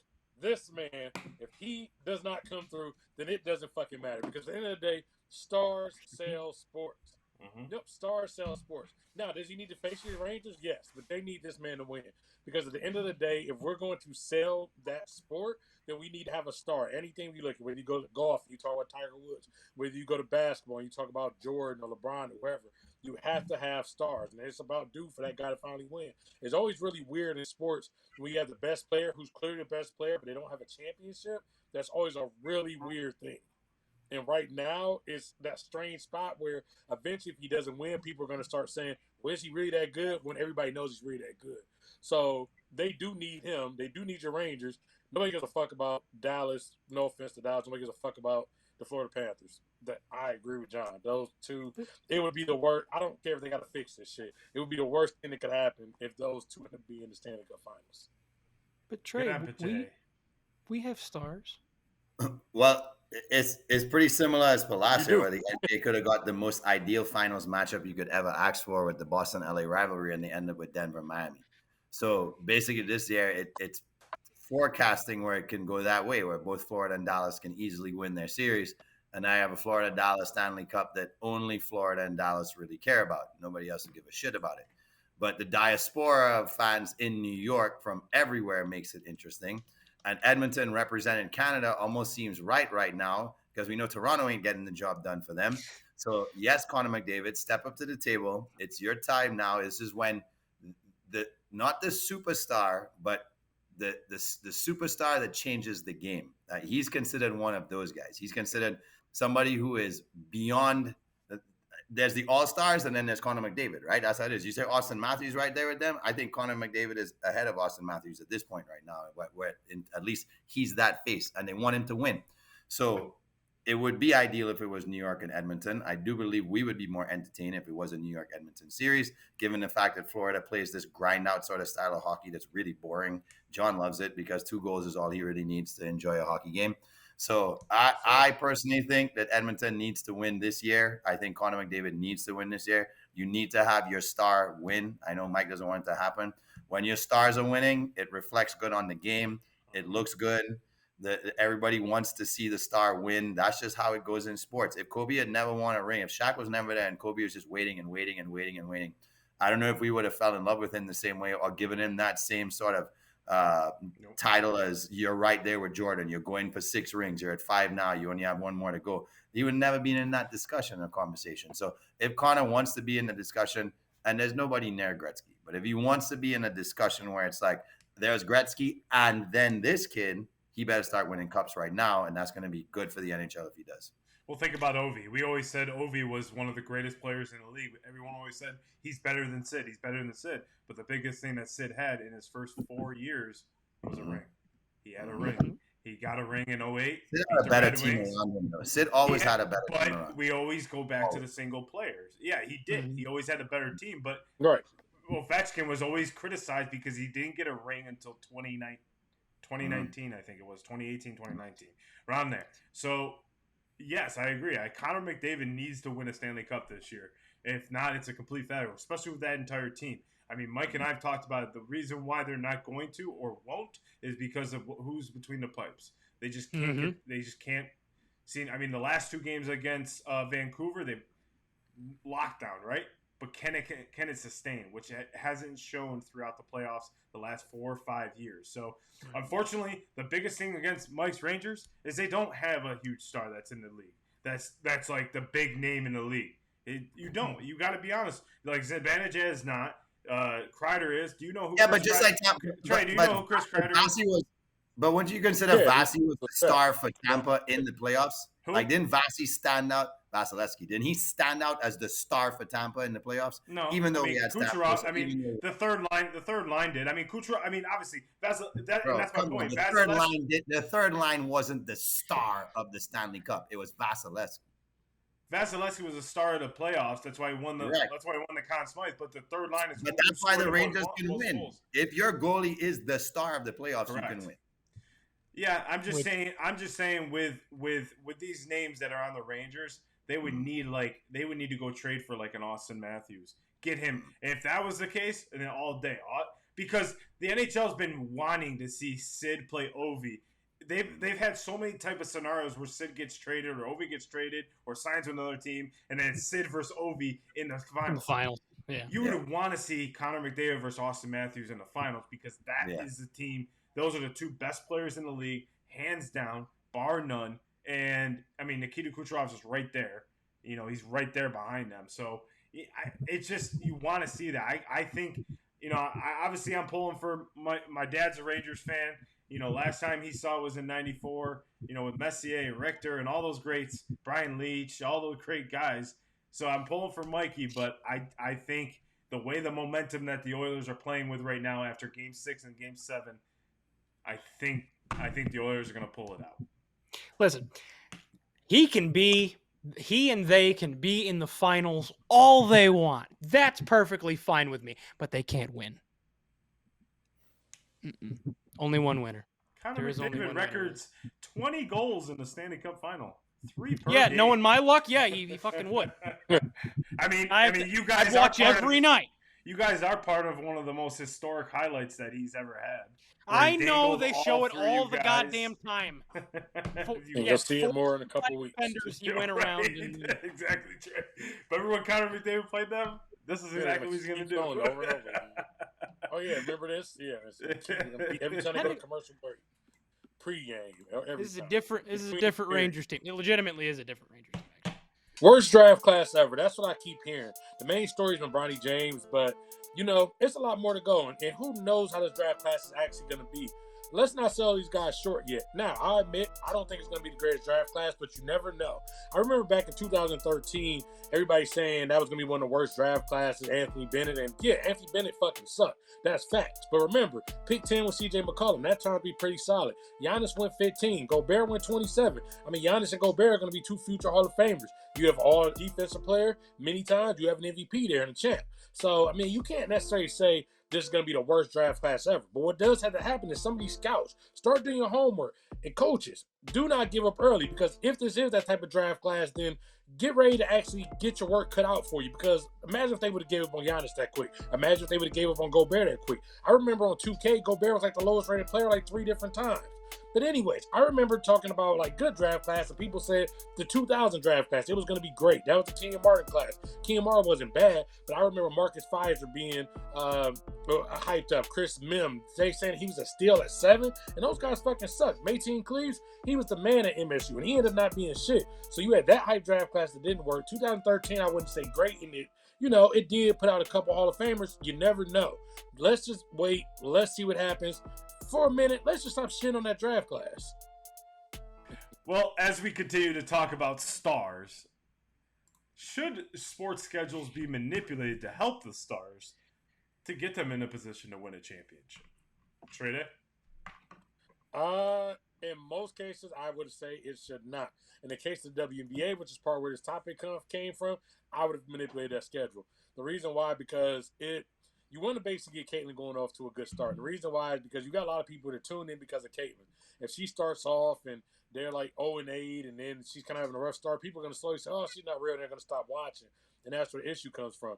This man, if he does not come through, then it doesn't fucking matter. Because at the end of the day, stars sell sports. Yep, stars sell sports. Now, does he need to face your Rangers? Yes, but they need this man to win. Because at the end of the day, if we're going to sell that sport, then we need to have a star. Anything you look at, whether you go to golf, you talk about Tiger Woods. Whether you go to basketball, and you talk about Jordan or LeBron or whoever. You have to have stars, and it's about due for that guy to finally win. It's always really weird in sports when you have the best player who's clearly the best player, but they don't have a championship. That's always a really weird thing. And right now, it's that strange spot where eventually, if he doesn't win, people are going to start saying, well, is he really that good? When everybody knows he's really that good. So they do need him. They do need your Rangers. Nobody gives a fuck about Dallas. No offense to Dallas. Nobody gives a fuck about the Florida Panthers. That I agree with John. Those two, it would be the worst. I don't care if they got to fix this shit. It would be the worst thing that could happen if those two end up being in the Stanley Cup Finals. But Trey, we have stars. Well, it's pretty similar as for last year, where the NBA could have got the most ideal finals matchup you could ever ask for with the Boston-LA rivalry, and they ended up with Denver-Miami. So basically, this year it's forecasting where it can go that way, where both Florida and Dallas can easily win their series. And I have a Florida-Dallas Stanley Cup that only Florida and Dallas really care about. Nobody else will give a shit about it. But the diaspora of fans in New York from everywhere makes it interesting. And Edmonton representing Canada almost seems right now, because we know Toronto ain't getting the job done for them. So yes, Connor McDavid, step up to the table. It's your time now. This is when not the superstar, but the superstar that changes the game. He's considered one of those guys. He's considered somebody who is beyond. There's the All-Stars, and then there's Connor McDavid, right? That's how it is. You say Austin Matthews right there with them. I think Connor McDavid is ahead of Austin Matthews at this point right now, where at least he's that face, and they want him to win. So it would be ideal if it was New York and Edmonton. I do believe we would be more entertained if it was a New York-Edmonton series, given the fact that Florida plays this grind-out sort of style of hockey that's really boring. John loves it because 2 goals is all he really needs to enjoy a hockey game. So I personally think that Edmonton needs to win this year. I think Connor McDavid needs to win this year. You need to have your star win. I know Mike doesn't want it to happen. When your stars are winning, it reflects good on the game. It looks good. Everybody wants to see the star win. That's just how it goes in sports. If Kobe had never won a ring, if Shaq was never there and Kobe was just waiting, I don't know if we would have fell in love with him the same way or given him that same sort of title as you're right there with Jordan. You're going for 6 rings. You're at 5 now. You only have 1 more to go. He would never been in that discussion or conversation. So if Connor wants to be in the discussion, and there's nobody near Gretzky, but if he wants to be in a discussion where it's like there's Gretzky and then this kid, he better start winning cups right now, and that's going to be good for the NHL if he does. Well, think about Ovi. We always said Ovi was one of the greatest players in the league. Everyone always said he's better than Sid. He's better than Sid. But the biggest thing that Sid had in his first 4 years was a ring. He had a ring. He got a ring in 08. Sid had a better team around him, though. Sid always had a better team around him. But we always go back to the single players. Yeah, he did. Mm-hmm. He always had a better team. But right. Ovechkin was always criticized because he didn't get a ring until 2019, I think it was. 2018, 2019. Around there. So, yes, I agree. Connor McDavid needs to win a Stanley Cup this year. If not, it's a complete failure, especially with that entire team. I mean, Mike and I have talked about it. The reason why they're not going to or won't is because of who's between the pipes. They just can't. They just can't see. I mean, the last 2 games against Vancouver, they locked down, right? But can it sustain, which it hasn't shown throughout the playoffs the last 4 or 5 years. So, unfortunately, the biggest thing against Mike's Rangers is they don't have a huge star that's in the league. That's like the big name in the league. You don't. You got to be honest. Like Zibanejad is not. Kreider is. Do you know who? Yeah, Chris but just Kreider, like Trey, do you know who Chris Kreider is? But wouldn't you consider Vasi was the star for Tampa in the playoffs? Who? Like, didn't Vasi stand out? Vasilevsky, didn't he stand out as the star for Tampa in the playoffs? No, even though he had Kucherov. The third line did. I mean, Kucherov. I mean, obviously, that's my point. The third line wasn't the star of the Stanley Cup. It was Vasilevsky. Vasilevsky was a star of the playoffs. That's why he won the. Correct. That's why he won the Conn Smythe. But the third line is. But that's why the Rangers can win. Goals. If your goalie is the star of the playoffs, Correct. You can win. Yeah, I'm just saying with these names that are on the Rangers, they would need to go trade for like an Austin Matthews. Get him. If that was the case, then all day. Because the NHL's been wanting to see Sid play Ovi. They've had so many type of scenarios where Sid gets traded or Ovi gets traded or signs with another team, and then Sid versus Ovi in the finals. Yeah. You would want to see Connor McDavid versus Austin Matthews in the finals because that is the team. Those are the 2 best players in the league, hands down, bar none. And, I mean, Nikita Kucherov is right there. You know, he's right there behind them. So, it's just you want to see that. I think, you know, obviously I'm pulling for my dad's a Rangers fan. You know, last time he saw it was in 94, you know, with Messier and Richter and all those greats, Brian Leach, all those great guys. So I'm pulling for Mikey, but I think the way the momentum that the Oilers are playing with right now after Game 6 and Game 7, I think the Oilers are going to pull it out. Listen, he and they can be in the finals all they want. That's perfectly fine with me, but they can't win. Only one winner. Connor There is only McDavid one records 20 goals in the Stanley Cup Final. 3 per Yeah, game. knowing my luck, yeah, he fucking would. I mean, you guys I'd watch every night. You guys are part of one of the most historic highlights that he's ever had. I know they show it all the goddamn time. You'll see it more in a couple weeks. He went around. And... Exactly, Trey. Remember when Connor McDavid played them? This is exactly what he's going to do. Over and over. Oh, yeah, remember this? Yeah. Every time they go to commercial break. Pre-game. This is a different Rangers team. It legitimately is a different Rangers team. Actually. Worst draft class ever. That's what I keep hearing. The main story's been Bronny James, but, it's a lot more to go. And who knows how this draft class is actually going to be. Let's not sell these guys short yet. Now, I admit, I don't think it's going to be the greatest draft class, but you never know. I remember back in 2013, everybody saying that was going to be one of the worst draft classes, Anthony Bennett. And, yeah, Anthony Bennett fucking sucked. That's facts. But remember, pick 10 with C.J. McCollum. That turned out to be pretty solid. Giannis went 15. Gobert went 27. I mean, Giannis and Gobert are going to be 2 future Hall of Famers. You have all defensive player many times. You have an MVP there and a champ. So, I mean, you can't necessarily say this is going to be the worst draft class ever. But what does have to happen is some of these scouts start doing your homework. And coaches, do not give up early, because if this is that type of draft class, then get ready to actually get your work cut out for you. Because imagine if they would have gave up on Giannis that quick. Imagine if they would have gave up on Gobert that quick. I remember on 2K, Gobert was like the lowest rated player like 3 different times. But anyways, I remember talking about like good draft class, and people said the 2000 draft class, it was going to be great. That was the Kenyon Martin class. Kenyon Martin wasn't bad, but I remember Marcus Pfizer being hyped up. Chris Mim, they saying he was a steal at 7, and those guys fucking sucked. Mateen Cleaves, he was the man at MSU, and he ended up not being shit. So you had that hype draft class that didn't work. 2013, I wouldn't say great, and it did put out a couple Hall of Famers. You never know. Let's just wait. Let's see what happens. For a minute, let's just stop shitting on that draft class. Well, as we continue to talk about stars, should sports schedules be manipulated to help the stars to get them in a position to win a championship? TreyDay? In most cases, I would say it should not. In the case of the WNBA, which is part where this topic came from, I would have manipulated that schedule. The reason why, because you want to basically get Caitlin going off to a good start. The reason why is because you got a lot of people that tune in because of Caitlin. If she starts off and they're like 0-8, and then she's kind of having a rough start, people are going to slowly say, oh, she's not real. They're going to stop watching. And that's where the issue comes from.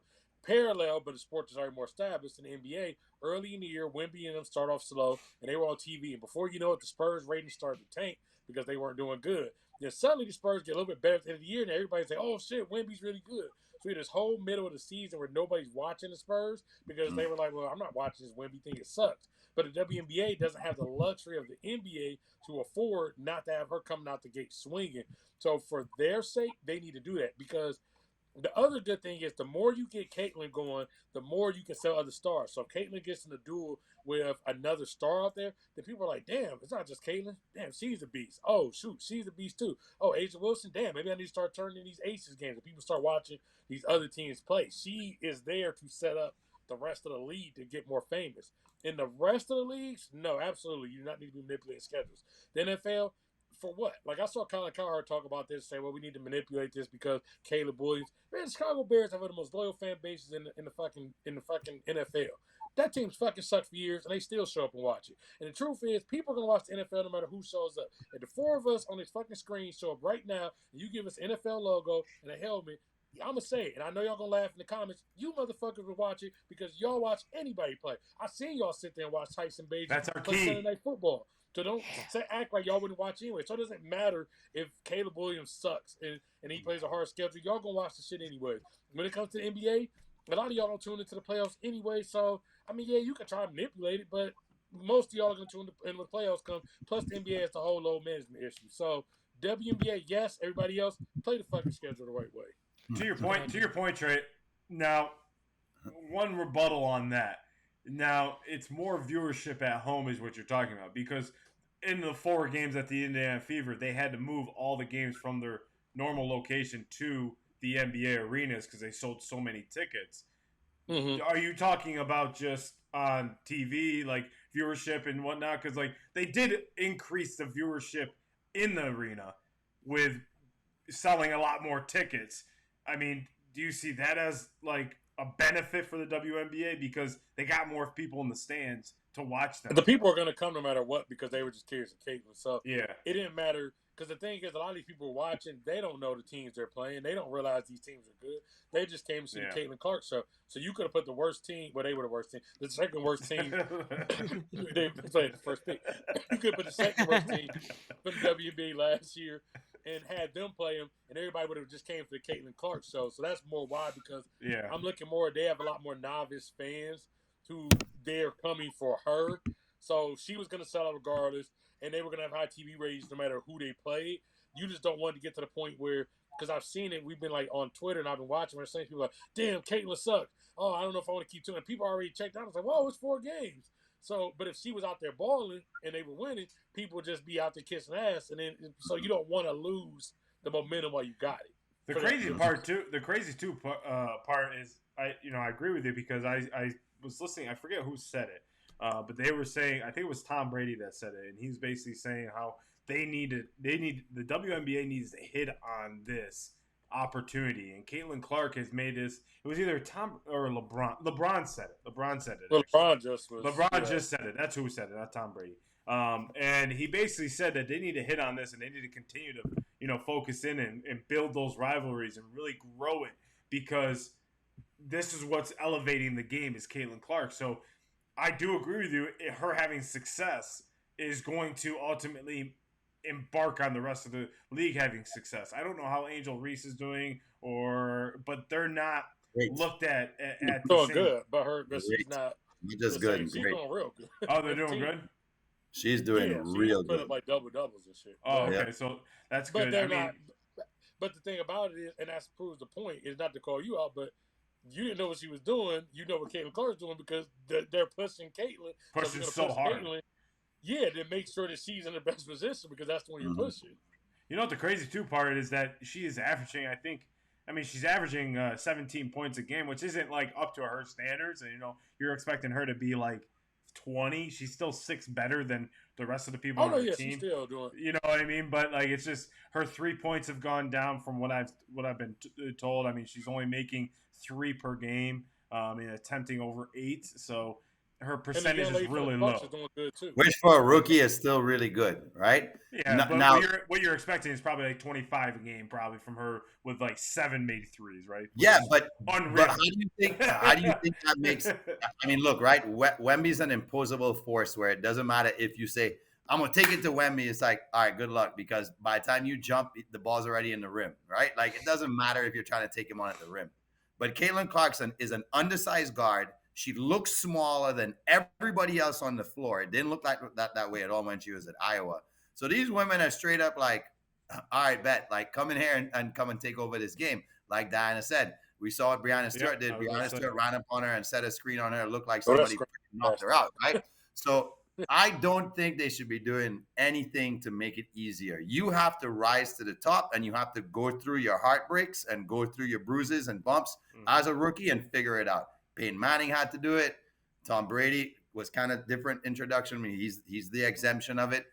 Parallel, but the sport is already more established in the NBA. Early in the year, Wemby and them start off slow, and they were on TV. And before you know it, the Spurs ratings started to tank because they weren't doing good. Then suddenly the Spurs get a little bit better at the end of the year, and everybody say, oh, shit, Wemby's really good. So we had this whole middle of the season where nobody's watching the Spurs because they were like, well, I'm not watching this Wemby thing. It sucks. But the WNBA doesn't have the luxury of the NBA to afford not to have her coming out the gate swinging. So for their sake, they need to do that, because the other good thing is the more you get Caitlin going, the more you can sell other stars. So if Caitlin gets in a duel with another star out there, then people are like, damn, it's not just Caitlin. Damn, she's a beast. Oh, shoot, she's a beast too. Oh, Asia Wilson, damn, maybe I need to start turning these Aces games. And people start watching these other teams play. She is there to set up the rest of the league to get more famous. In the rest of the leagues, no, absolutely. You do not need to be manipulating schedules. The NFL, for what? Like, I saw Colin Cowherd talk about this, say, well, we need to manipulate this because Caleb Williams. Man, the Chicago Bears have one of the most loyal fan bases in the fucking NFL. That team's fucking sucked for years, and they still show up and watch it. And the truth is, people are going to watch the NFL no matter who shows up. If the 4 of us on this fucking screen show up right now, and you give us NFL logo and a helmet, I'm going to say it, and I know y'all going to laugh in the comments. You motherfuckers will watch it because y'all watch anybody play. I seen y'all sit there and watch Tyson Bagent That's our play key. Sunday Night Football. So don't act like y'all wouldn't watch anyway. So it doesn't matter if Caleb Williams sucks and he plays a hard schedule. Y'all going to watch the shit anyway. When it comes to the NBA, a lot of y'all don't tune into the playoffs anyway. So, I mean, yeah, you can try to manipulate it, but most of y'all are going to tune in when the playoffs come. Plus, the NBA has the whole load management issue. So, WNBA, yes. Everybody else, play the fucking schedule the right way. To your point, Trey. Now, one rebuttal on that. Now, it's more viewership at home is what you're talking about, because in the 4 games at the Indiana Fever, they had to move all the games from their normal location to the NBA arenas because they sold so many tickets. Mm-hmm. Are you talking about just on TV, like viewership and whatnot? Because like they did increase the viewership in the arena with selling a lot more tickets. I mean, do you see that as like a benefit for the WNBA because they got more people in the stands to watch them? The people are going to come no matter what because they were just curious of Caitlin. So yeah, it didn't matter because the thing is, a lot of these people watching, they don't know the teams they're playing. They don't realize these teams are good. They just came to see the Caitlin Clark show. So you could have put the worst team. Well, they were the worst team. The second worst team. They played the first pick. You could put the second worst team for the WNBA last year and had them play them, and everybody would have just came for the Caitlin Clark show. So that's more why because I'm looking more. They have a lot more novice fans who they're coming for her. So she was going to sell out regardless, and they were going to have high TV ratings no matter who they played. You just don't want to get to the point where, because I've seen it, we've been like on Twitter and I've been watching, we're saying people like, damn, Caitlin sucks. Oh, I don't know if I want to keep doing it. People already checked out. I was like, whoa, it's 4 games. So, but if she was out there balling and they were winning, people would just be out there kissing ass, and then so you don't want to lose the momentum while you got it. The crazy part is I agree with you because I was listening. I forget who said it, but they were saying, I think it was Tom Brady that said it, and he's basically saying how the WNBA needs to hit on this opportunity, and Caitlin Clark has made this. It was either Tom or LeBron. LeBron said it. Well, LeBron just said it. That's who said it, not Tom Brady. And he basically said that they need to hit on this, and they need to continue to focus in and build those rivalries and really grow it, because this is what's elevating the game is Caitlin Clark. So I do agree with you. Her having success is going to ultimately embark on the rest of the league having success. I don't know how Angel Reese is doing, but they're not looked at the doing same. Good, but she's not. Just good. She's doing real good. Oh, they're doing good. She's doing real good. Put up like double doubles and shit. Oh, okay, so that's good. But they're not. But the thing about it is, and that proves the point, is not to call you out, but you didn't know what she was doing. You know what Caitlin Clark's doing because they're pushing Caitlin. Pushing so hard. Caitlin, to make sure that she's in the best position because that's the one you're pushing. You know what the crazy part is that she is averaging, she's averaging 17 points a game, which isn't like up to her standards. And, you're expecting her to be like 20. She's still 6 better than the rest of the people on the team. She's still doing. You know what I mean? But like, it's just her 3 points have gone down from what I've been told. I mean, she's only making 3 per game, and attempting over 8. So her percentage is really low. Which for a rookie is still really good, right? Yeah, but now what you're expecting is probably like 25 a game, probably from her with like 7 made threes, right? Yeah, but how do you think that makes? I mean, look, right? Wemby's an imposable force where it doesn't matter if you say, I'm gonna take it to Wemby. It's like, all right, good luck, because by the time you jump, the ball's already in the rim, right? Like, it doesn't matter if you're trying to take him on at the rim. But Caitlin Clarkson is an undersized guard. She looks smaller than everybody else on the floor. It didn't look like that way at all when she was at Iowa. So these women are straight up like, all right, bet, like, come in here and come and take over this game. Like Diana said, we saw what Brianna Stewart did. Brianna Stewart ran up on her and set a screen on her. It looked like somebody knocked her out, right? So I don't think they should be doing anything to make it easier. You have to rise to the top, and you have to go through your heartbreaks and go through your bruises and bumps as a rookie and figure it out. Peyton Manning had to do it. Tom Brady was kind of different introduction. I mean, he's the exemption of it.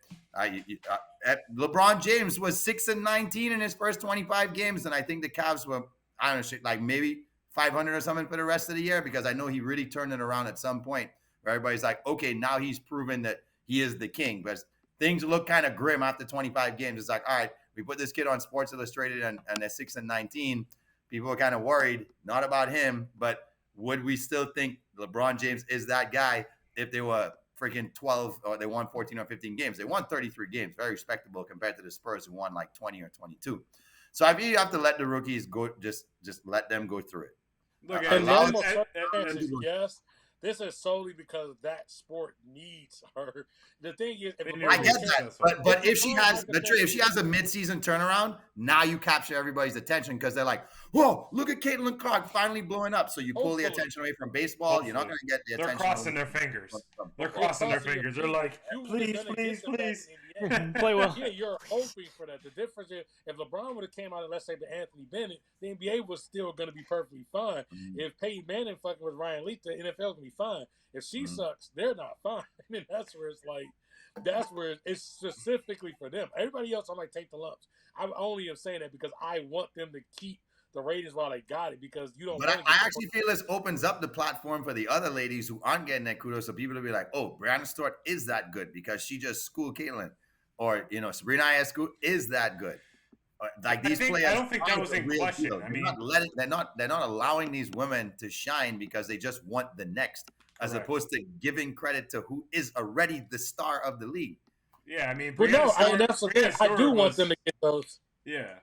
LeBron James was 6-19 in his first 25 games, and I think the Cavs were, I don't know, like maybe 500 or something for the rest of the year, because I know he really turned it around at some point where everybody's like, okay, now he's proven that he is the king. But things look kind of grim after 25 games. It's like, all right, we put this kid on Sports Illustrated and they're 6-19. People are kind of worried, not about him, but would we still think LeBron James is that guy if they were freaking 12 or they won 14 or 15 games? They won 33 games, very respectable compared to the Spurs who won like 20 or 22. So I think you have to let the rookies go, just let them go through it. Look, yes, this is solely because that sport needs her. The thing is, I get that, but if she has a midseason turnaround, now you capture everybody's attention because they're like, "Whoa, look at Caitlin Clark finally blowing up." So you pull the attention away from baseball. Hopefully. You're not going to get the attention. They're crossing their fingers. They're like, please. Play well. Yeah, you're hoping for that. The difference is if LeBron would have came out and let's say to Anthony Bennett, the NBA was still going to be perfectly fine. If Peyton Manning fucking with Ryan Leaf, the NFL can be fine. If she sucks, they're not fine. And that's where it's like, that's where it's specifically for them. Everybody else, I'm like, take the lumps. I only am saying that because I want them to keep the ratings while they got it, because you don't. But I actually feel this opens up the platform for the other ladies who aren't getting that kudos. So people will be like, "Oh, Brianna Stewart is that good because she just schooled Caitlin," or Sabrina Ionescu is that good. Like these players, I don't think that was in question. Deal. I mean, they're not allowing these women to shine because they just want the next, as opposed to giving credit to who is already the star of the league. Yeah, I mean, but no, that's the thing. I do want them to get those. Yeah.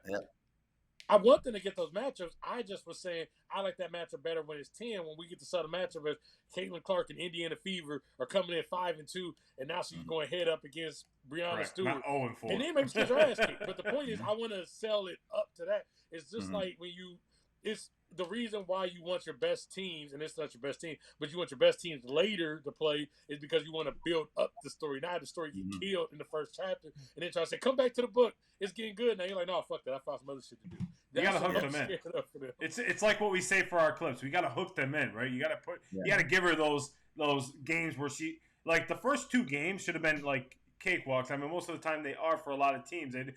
I want them to get those matchups. I just was saying I like that matchup better when it's 10. When we get to sudden matchup as Caitlin Clark and Indiana Fever are coming in 5-2, and now she's going head up against Brianna Stewart. Not 0-4. And then maybe she's her ass kicked. But the point is, I want to sell it up to that. It's just like when it's the reason why you want your best teams, and it's not your best team, but you want your best teams later to play, is because you want to build up the story. Not have the story get killed in the first chapter, and then try to say, come back to the book. It's getting good. Now you're like, no, fuck that. I found some other shit to do. You gotta hook them in. It's like what we say for our clips. We gotta hook them in, right? You gotta give her those games where she, like, the first 2 games should have been like cakewalks. I mean, most of the time they are for a lot of teams. And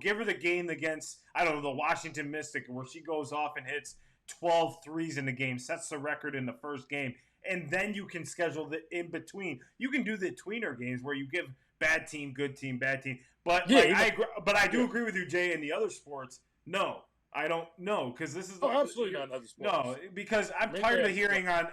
give her the game against, I don't know, the Washington Mystic, where she goes off and hits 12 threes in the game, sets the record in the first game, and then you can schedule the in between. You can do the tweener games where you give bad team, good team, bad team. But I do agree with you, Jay. In the other sports, no, I don't know, because this is absolutely not other sports. No, because I'm tired of hearing on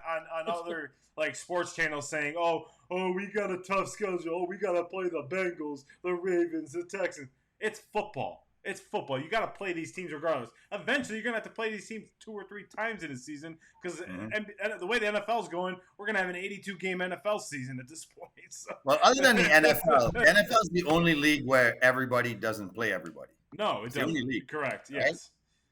other like sports channels saying, oh, we got a tough schedule. Oh, we got to play the Bengals, the Ravens, the Texans. It's football. It's football. You got to play these teams regardless. Eventually, you're going to have to play these teams 2 or 3 times in a season, because the way the NFL is going, we're going to have an 82-game NFL season at this point. So. Well, other than the NFL, the NFL is the only league where everybody doesn't play everybody. No, it's the only league. Correct, yes. Right?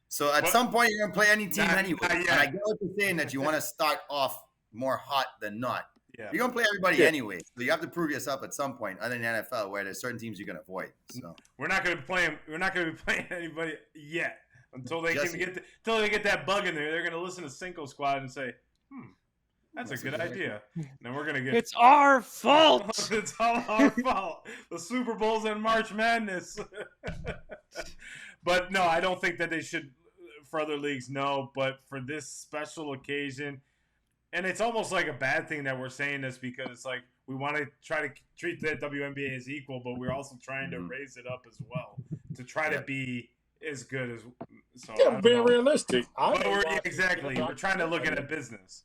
So at some point, you're going to play any team anyway. And I get what you're saying, that you want to start off more hot than not. Yeah. You're going to play everybody anyway. So you have to prove yourself at some point, other than the NFL, where there's certain teams you can avoid. So we're not going to be playing anybody yet until they get that bug in there. They're going to listen to Cinco Squad and say, that's a good idea. And we're going to get it's our fault. It's all our fault. The Super Bowl's in March Madness. But no, I don't think that they should for other leagues, no. But for this special occasion, and it's almost like a bad thing that we're saying this, because it's like we want to try to treat the WNBA as equal, but we're also trying to raise it up as well to try to be as good as. So being realistic. Exactly. We're trying to look at a business.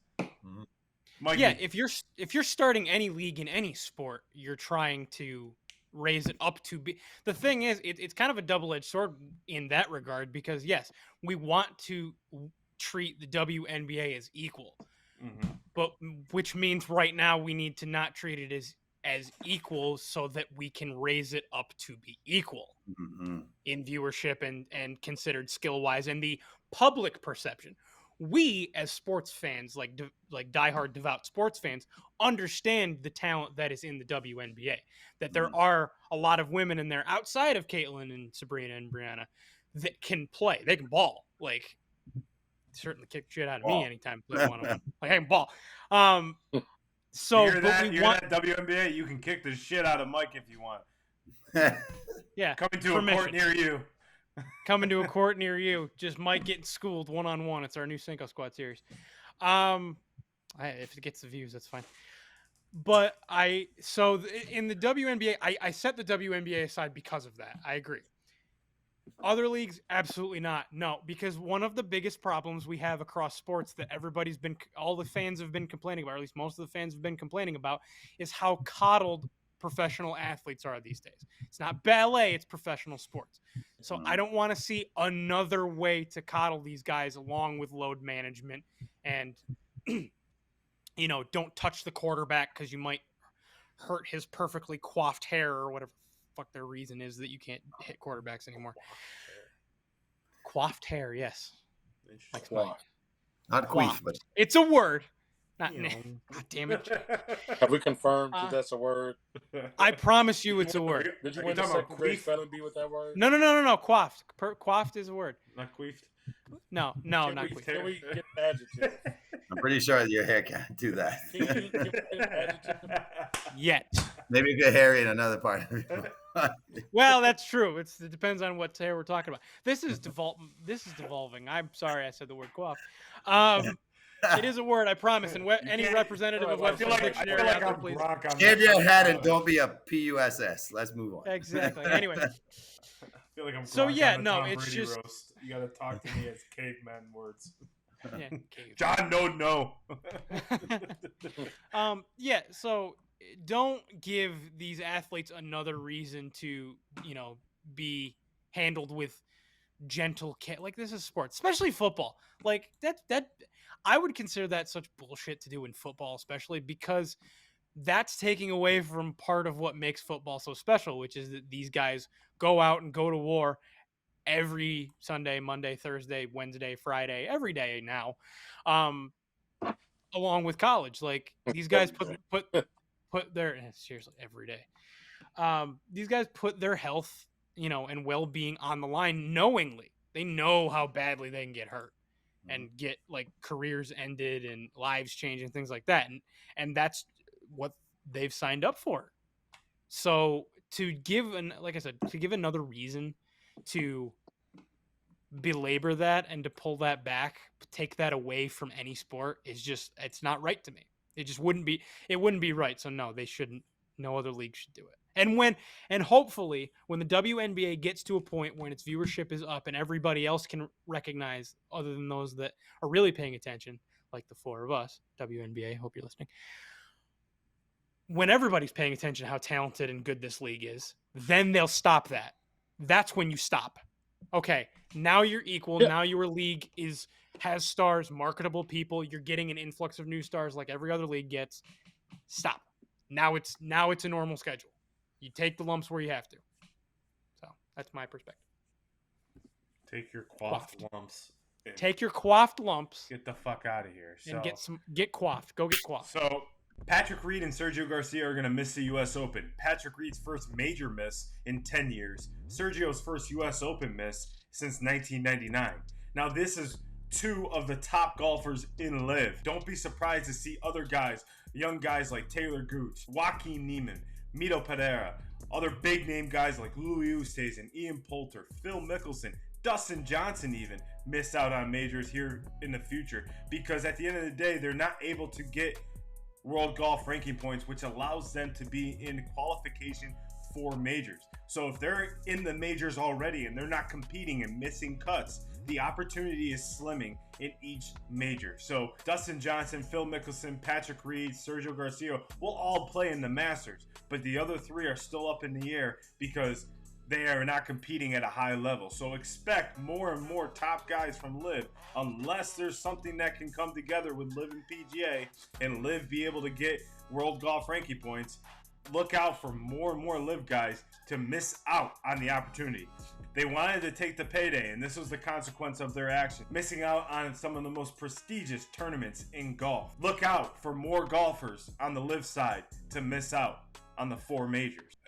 Mikey. Yeah, if you're starting any league in any sport, you're trying to raise it up to be. The thing is, it's kind of a double-edged sword in that regard, because yes, we want to treat the WNBA as equal, but which means right now we need to not treat it as equal, so that we can raise it up to be equal in viewership and considered skill-wise and the public perception. We, as sports fans, like diehard devout sports fans, understand the talent that is in the WNBA. That there are a lot of women in there outside of Caitlin and Sabrina and Brianna that can play. They can ball. Like, certainly kick shit out of me anytime I play one-on-one. Like, I can ball. So, you're that WNBA, you can kick the shit out of Mike if you want. Yeah, coming to a court near you. Coming to a court near you. Just Mike getting schooled one-on-one. It's our new Cinco Squad series. If it gets the views, that's fine. But in the WNBA, I set the WNBA aside because of that. I agree. Other leagues, absolutely not. No, because one of the biggest problems we have across sports that all the fans have been complaining about, or at least most of the fans have been complaining about, is how coddled professional athletes are these days. It's not ballet, it's professional sports. So I don't want to see another way to coddle these guys, along with load management and don't touch the quarterback because you might hurt his perfectly coiffed hair, or whatever the fuck their reason is that you can't hit quarterbacks anymore. Coiffed hair, yes. Not queef, but it's a word. Not God damn it. Have we confirmed that that's a word? I promise you it's a word. Did you win the second grade spelling bee with that word? No. Coiffed. Coiffed is a word. Not queefed? No, not queefed. Can we get an adjective? I'm pretty sure your hair can't do that. Can we get an adjective? Yet. Maybe get hairy in another part. Well, that's true. It depends on what hair we're talking about. This is devolving. I'm sorry I said the word coif. It is a word, I promise. And any representative of I feel Webster's like Dictionary out there, I'm please. Gronk on Shave that your head podcast. and don't be a PUSS. Let's move on. Exactly. Anyway. I feel like I'm So, Gronk yeah, on the no, Tom it's Brady just- roast. You got to talk to me as caveman words. Yeah, cave. John, no. Yeah, so don't give these athletes another reason to, be handled with gentle care. Like, this is sports, especially football. Like that I would consider that such bullshit to do in football, especially because that's taking away from part of what makes football so special, which is that these guys go out and go to war every Sunday, Monday, Thursday, Wednesday, Friday, every day now, along with college. Like, these guys put their seriously every day. These guys put their health, and well-being on the line knowingly. They know how badly they can get hurt and get like careers ended and lives changed and things like that. And that's what they've signed up for. So to give another reason to belabor that and to pull that back, take that away from any sport it's not right to me. It just wouldn't be right. So no, they shouldn't. No other league should do it. And hopefully when the WNBA gets to a point when its viewership is up and everybody else can recognize, other than those that are really paying attention, like the four of us, WNBA, hope you're listening. When everybody's paying attention to how talented and good this league is, then they'll stop that. That's when you stop. Okay, now you're equal. Yeah. Now your league has stars, marketable people. You're getting an influx of new stars like every other league gets. Stop. Now it's a normal schedule. You take the lumps where you have to. So that's my perspective. Take your coiffed lumps. Take your coiffed lumps. Get the fuck out of here. And get coiffed. Go get coiffed. So Patrick Reed and Sergio Garcia are going to miss the U.S. Open. Patrick Reed's first major miss in 10 years. Sergio's first U.S. Open miss since 1999. Now, this is two of the top golfers in LIV. Don't be surprised to see other guys, young guys like Taylor Gooch, Joaquin Niemann, Mito Pereira, other big-name guys like Louis Oosthuizen, Ian Poulter, Phil Mickelson, Dustin Johnson even miss out on majors here in the future because at the end of the day, they're not able to get world golf ranking points, which allows them to be in qualification for majors. So if they're in the majors already and they're not competing and missing cuts, the opportunity is slimming in each major. So Dustin Johnson, Phil Mickelson, Patrick Reed, Sergio Garcia will all play in the Masters, but the other three are still up in the air because they are not competing at a high level. So expect more and more top guys from LIV, unless there's something that can come together with LIV and PGA and LIV be able to get world golf ranking points. Look out for more and more LIV guys to miss out on the opportunity. They wanted to take the payday, and this was the consequence of their action, missing out on some of the most prestigious tournaments in golf. Look out for more golfers on the LIV side to miss out on the four majors.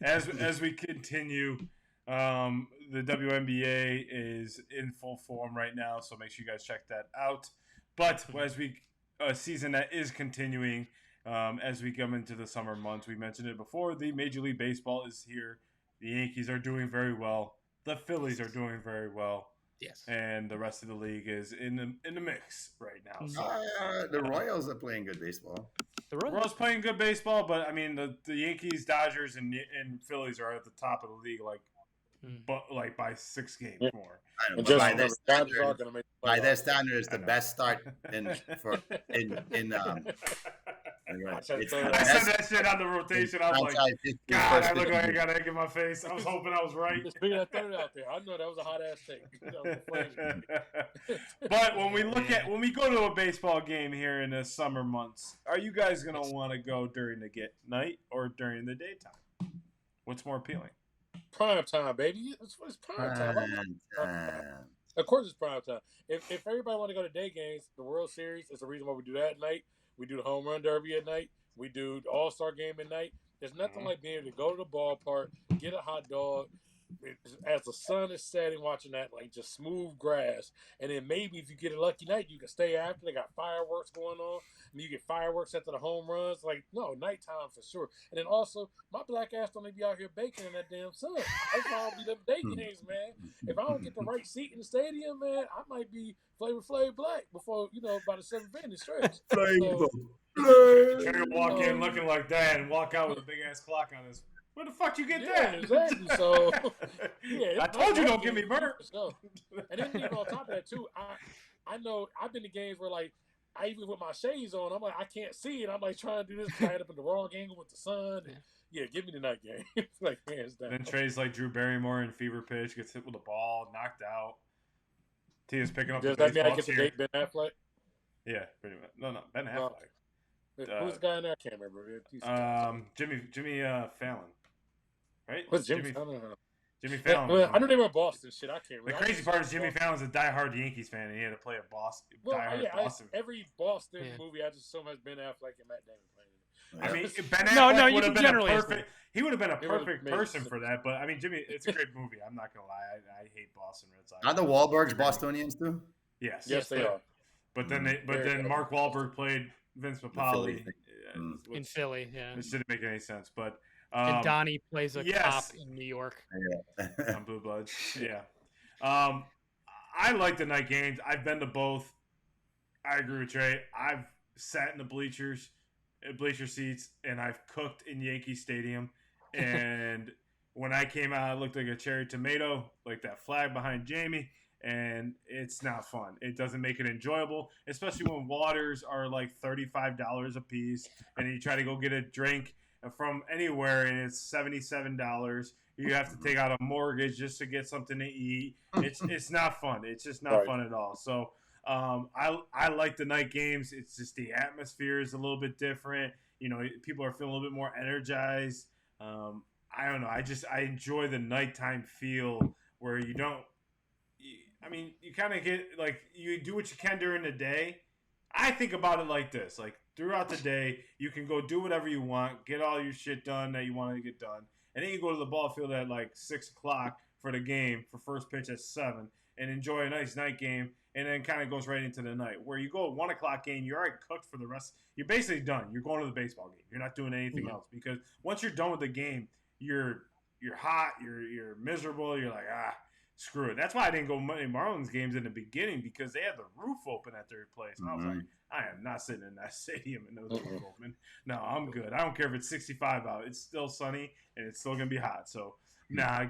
As we continue, the WNBA is in full form right now, so make sure you guys check that out. But as a season that is continuing, as we come into the summer months, we mentioned it before, the Major League Baseball is here. The Yankees are doing very well. The Phillies are doing very well. Yes. And the rest of the league is in the mix right now. So, The Royals are playing good baseball. The Royals playing good baseball, but I mean the Yankees, Dodgers, and Phillies are at the top of the league, but by 6 games more. I know, And but just by their standards, the best start in I said I said that shit on the rotation. I was like, God, I look like I got egg in my face. I was hoping I was right. Just bringing that third out there. I know that was a hot ass take. But when we go to a baseball game here in the summer months, are you guys gonna want to go during the night or during the daytime? What's more appealing? Prime time, baby. It's prime time. Of course, it's prime time. If everybody want to go to day games, the World Series is the reason why we do that at night. We do the home run derby at night. We do the All-Star game at night. There's nothing like being able to go to the ballpark, get a hot dog, as the sun is setting, watching that like just smooth grass, and then maybe if you get a lucky night, you can stay after. They got fireworks going on, and you get fireworks after the home runs. Like no, nighttime for sure. And then also, my black ass don't be out here baking in that damn sun. That's why I don't be them day games, man. If I don't get the right seat in the stadium, man, I might be Flavor Flav black before by the seventh inning stretch. Trey walk in looking like that and walk out with a big ass clock on his. Where the fuck you get that? Exactly. So, I told you don't get me burnt. So. And then even on top of that too, I know I've been to games where like I even with my shades on, I'm like I can't see it. I'm like trying to do this, trying up in the wrong angle with the sun. And, give me the night game. Like hands down. Then Trey's like Drew Barrymore in Fever Pitch, gets hit with a ball, knocked out. Tia's picking up. Does that mean I get to date Ben Affleck? Yeah, pretty much. No, Ben Affleck. Who's the guy in there? I can't remember. Jimmy Fallon. Right? What's Jimmy Fallon? Jimmy Fallon. Well, I know they were Boston shit. I can't remember. The crazy part is Jimmy Fallon's a diehard Yankees fan, and he had to play a Boston. Boston. Every Boston movie, I just so much Ben Affleck and Matt Damon playing. I mean, Ben Affleck would have been a perfect. He would have been a perfect person for that. But I mean, Jimmy, it's a great movie. I'm not gonna lie. I hate Boston Red Sox. Are the Wahlbergs Bostonians too? Yes, they are. But then Mark Wahlberg played Vince Papale in Philly. Yeah, which didn't make any sense. But and Donnie plays a cop in New York. On Blue Bloods. Yeah. I like the night games. I've been to both. I agree with Trey. I've sat in the bleacher seats, and I've cooked in Yankee Stadium. And when I came out, I looked like a cherry tomato, like that flag behind Jamie. And it's not fun. It doesn't make it enjoyable, especially when waters are like $35 a piece, and you try to go get a drink from anywhere, and it's $77. You have to take out a mortgage just to get something to eat. It's not fun. It's just not fun at all. So I like the night games. It's just the atmosphere is a little bit different. People are feeling a little bit more energized. I don't know. I enjoy the nighttime feel where you don't. You kind of get like you do what you can during the day. I think about it like this: like throughout the day, you can go do whatever you want, get all your shit done that you want to get done, and then you go to the ball field at like 6:00 for the game for first pitch at 7, and enjoy a nice night game, and then kind of goes right into the night. Where you go at 1:00 game, you're already cooked for the rest. You're basically done. You're going to the baseball game. You're not doing anything else because once you're done with the game, you're hot, you're miserable. You're like screw it. That's why I didn't go many Marlins games in the beginning because they had the roof open at their place. And I was like, I am not sitting in that stadium and those roof open. No, I'm good. I don't care if it's 65 out. It's still sunny and it's still going to be hot. So,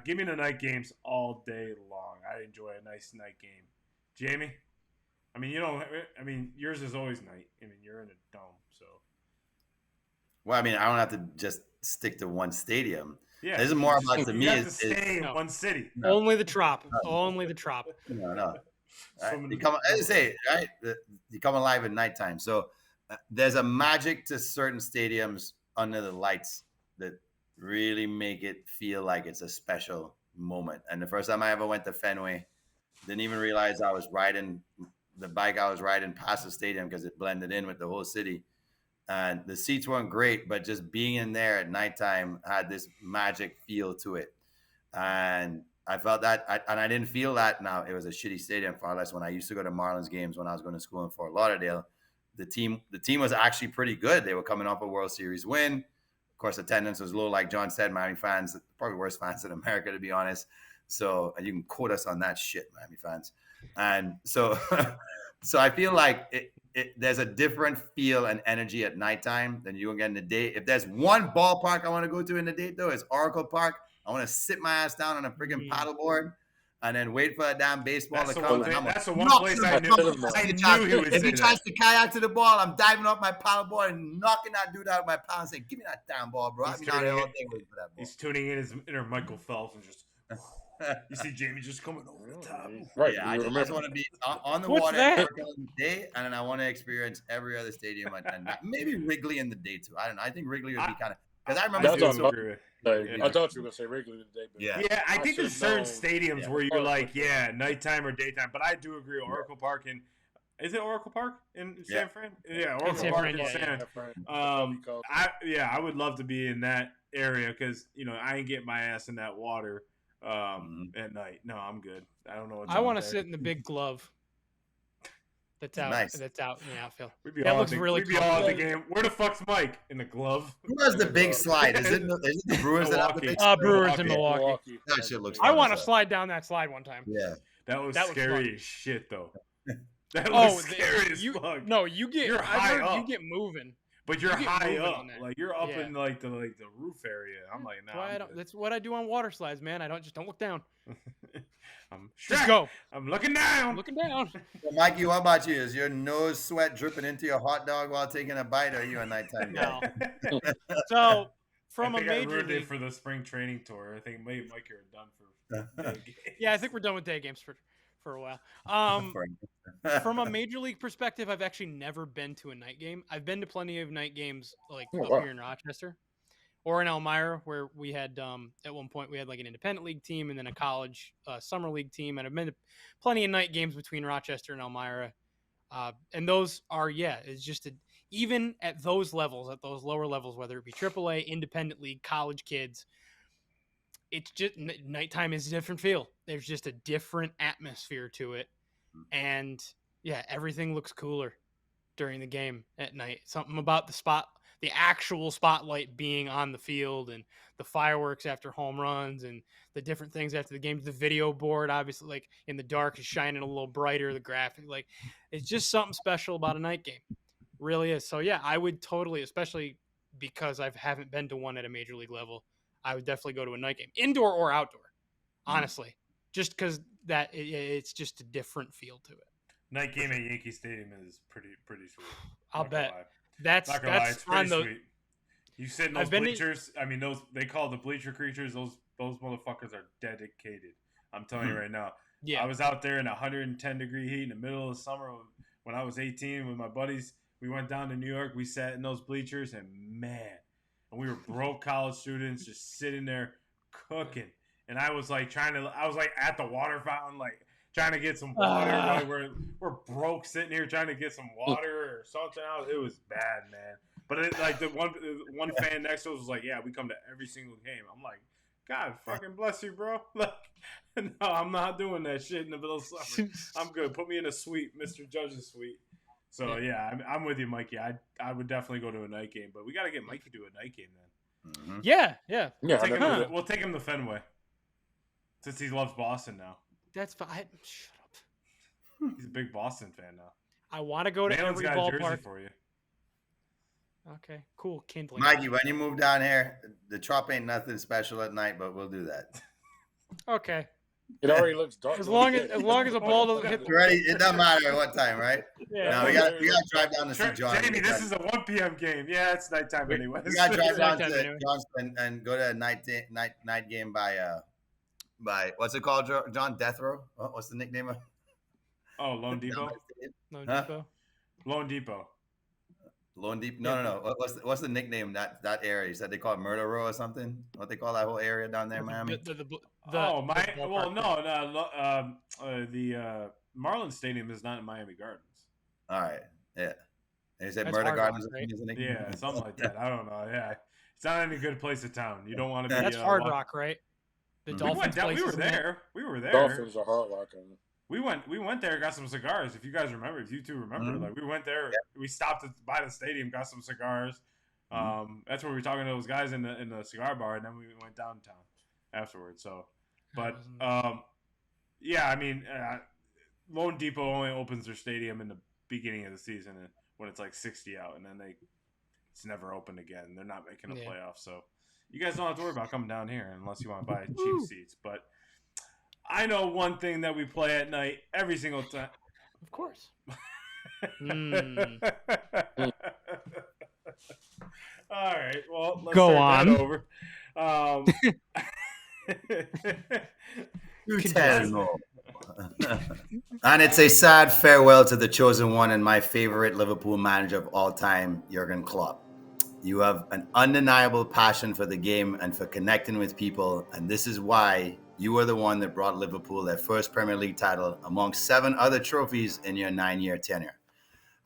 give me the night games all day long. I enjoy a nice night game. Jamie? Yours is always night. You're in a dome, so. Well, I don't have to just stick to one stadium. Yeah, this is more about to me. You have to stay in one city. No. Only the Trop. Only the Trop. No. Right? You come alive at nighttime. So there's a magic to certain stadiums under the lights that really make it feel like it's a special moment. And the first time I ever went to Fenway, didn't even realize I was riding the bike. I was riding past the stadium because it blended in with the whole city. And the seats weren't great, but just being in there at nighttime had this magic feel to it. And I felt that, and I didn't feel that. Now, it was a shitty stadium, far less when I used to go to Marlins games when I was going to school in Fort Lauderdale. The team was actually pretty good. They were coming off a World Series win. Of course, attendance was low, like John said. Miami fans, probably worst fans in America, to be honest. So you can quote us on that shit, Miami fans. And so, so I feel like there's a different feel and energy at nighttime than you will get in the day. If there's one ballpark I want to go to in the day, though, it's Oracle Park. I want to sit my ass down on a freaking paddleboard and then wait for a damn baseball to come. That's the one place I knew he would If he tries to kayak to the ball, I'm diving off my paddleboard and knocking that dude out of my paddle and saying, "Give me that damn ball, bro." He's tuning in his inner Michael Phelps and just. You see Jamie just coming over the top. Right. Yeah, I just want to be on the water every day, and then I want to experience every other stadium and maybe Wrigley in the day too. I don't know. I think Wrigley would be kind of because I remember. I thought you were gonna say Wrigley today. But yeah. I think there's certain stadiums where you're like, nighttime or daytime. But I do agree. Oracle Park is it Oracle Park in San Fran? Yeah, Oracle Park in San. I would love to be in that area because I ain't getting my ass in that water. at night. No, I'm good. I don't know what's I want to there. sit in the big glove. That's out. Nice. That's out in the outfield. We'd be That all looks at the, really we'd be all at the comfortable. game. Where the fuck's Mike? In the glove? Who has the big slide? Is it the Brewers that have the big slide? Brewers in Milwaukee. That shit looks I fun want to as hell. slide down that slide one time. Yeah. That was That looks scary fun. as shit, though. That Oh, was scary as you fuck. no, you get. You're I've high heard up. you get moving. But you're you get high moving up, on that. like you're up Yeah. in like the roof area. I'm like, nah. Why I I'm don't, good. that's what I do on water slides, man. I don't look down. I'm Just strapped. go. I'm looking down. I'm looking down. So Mikey, what about you? Is your nose sweat dripping into your hot dog while taking a bite, or are you a nighttime guy? No. So from I a think I major ruined it league, for the spring training tour. I think maybe Mike are done for. day games. yeah, I think we're done with day games for a while. From a major league perspective, I've actually never been to a night game. I've been to plenty of night games like Oh, up wow. here in Rochester or in Elmira, where we had at one point we had like an independent league team and then a college summer league team, and I've been to plenty of night games between Rochester and Elmira. And those are, it's just even at those levels, at those lower levels, whether it be AAA, independent league, college kids, it's just nighttime is a different feel. There's just a different atmosphere to it. And yeah, everything looks cooler during the game at night. Something about the actual spotlight being on the field and the fireworks after home runs and the different things after the game. The video board, obviously, like in the dark, is shining a little brighter. The graphic, like it's just something special about a night game. Really is. So yeah, I would totally, especially because I haven't been to one at a major league level, I would definitely go to a night game, indoor or outdoor. Honestly, just because it's just a different feel to it. Night game at Yankee Stadium is pretty sweet. I'll Not gonna bet. lie. That's Not gonna lie, it's on pretty the. sweet. You sit in those I've been to- bleachers. I mean, those they call the bleacher creatures. Those motherfuckers are dedicated. I'm telling you right now. Yeah, I was out there in 110-degree heat in the middle of summer when I was 18 with my buddies. We went down to New York. We sat in those bleachers, and man, and we were broke college students just sitting there cooking. And I was like at the water fountain, like trying to get some water. Like we're broke sitting here trying to get some water or something else. It was bad, man. But the one fan next to us was like, "Yeah, we come to every single game." I'm like, "God fucking bless you, bro." Like, no, I'm not doing that shit in the middle of summer. I'm good. Put me in a suite, Mr. Judge's suite. So yeah, I'm with you, Mikey. I would definitely go to a night game, but we got to get Mikey to a night game then. Mm-hmm. yeah. We'll take him to Fenway since he loves Boston now. That's fine. Shut up. He's a big Boston fan now. I want to go to Malin's every got a jersey ballpark. for you. Okay, cool. Kindling. Mikey, when you move down here, the trop ain't nothing special at night, but we'll do that. Okay. It already looks dark. As long as the ball doesn't hit. Ready? It doesn't matter at what time, right? Yeah. No, we got to drive down to see John. Jamie, this is a 1 p.m. game. Yeah, it's nighttime anyway. We got to drive down Nighttime to anyway. Johnston and go to a night game by what's it called, John? Death Row? What's the nickname of? Oh, Lone Depot. No Huh? Depot. Lone Depot. Lone Deep? No. What's the nickname that area? You said they call it Murder Row or something? What they call that whole area down there, in Miami? The Marlins Stadium is not in Miami Gardens. All right, yeah. And you said That's Murder Hard Gardens? Rock, right? Is the nickname? Yeah, something like that. I don't know. Yeah, it's not any good place of town. You don't want to be. That's Hard Rock, right? The We We Dolphins went down. We place were is in there? there. We were there. Dolphins are hard rock. We went there, got some cigars. If you guys remember, if you two remember, Mhm. like we went there, we stopped by the stadium, got some cigars. That's where we were talking to those guys in the cigar bar, and then we went downtown afterwards. So, but yeah, I mean, Lone Depot only opens their stadium in the beginning of the season when it's like 60 out, and then it's never opened again. They're not making the playoffs, so you guys don't have to worry about coming down here unless you want to buy cheap seats. But I know one thing that we play at night every single time. Of course. All right. Well, let's Go start on. that over. And it's a sad farewell to the chosen one and my favorite Liverpool manager of all time, Jurgen Klopp. You have an undeniable passion for the game and for connecting with people, and this is why you were the one that brought Liverpool their first Premier League title amongst 7 other trophies in your 9-year tenure.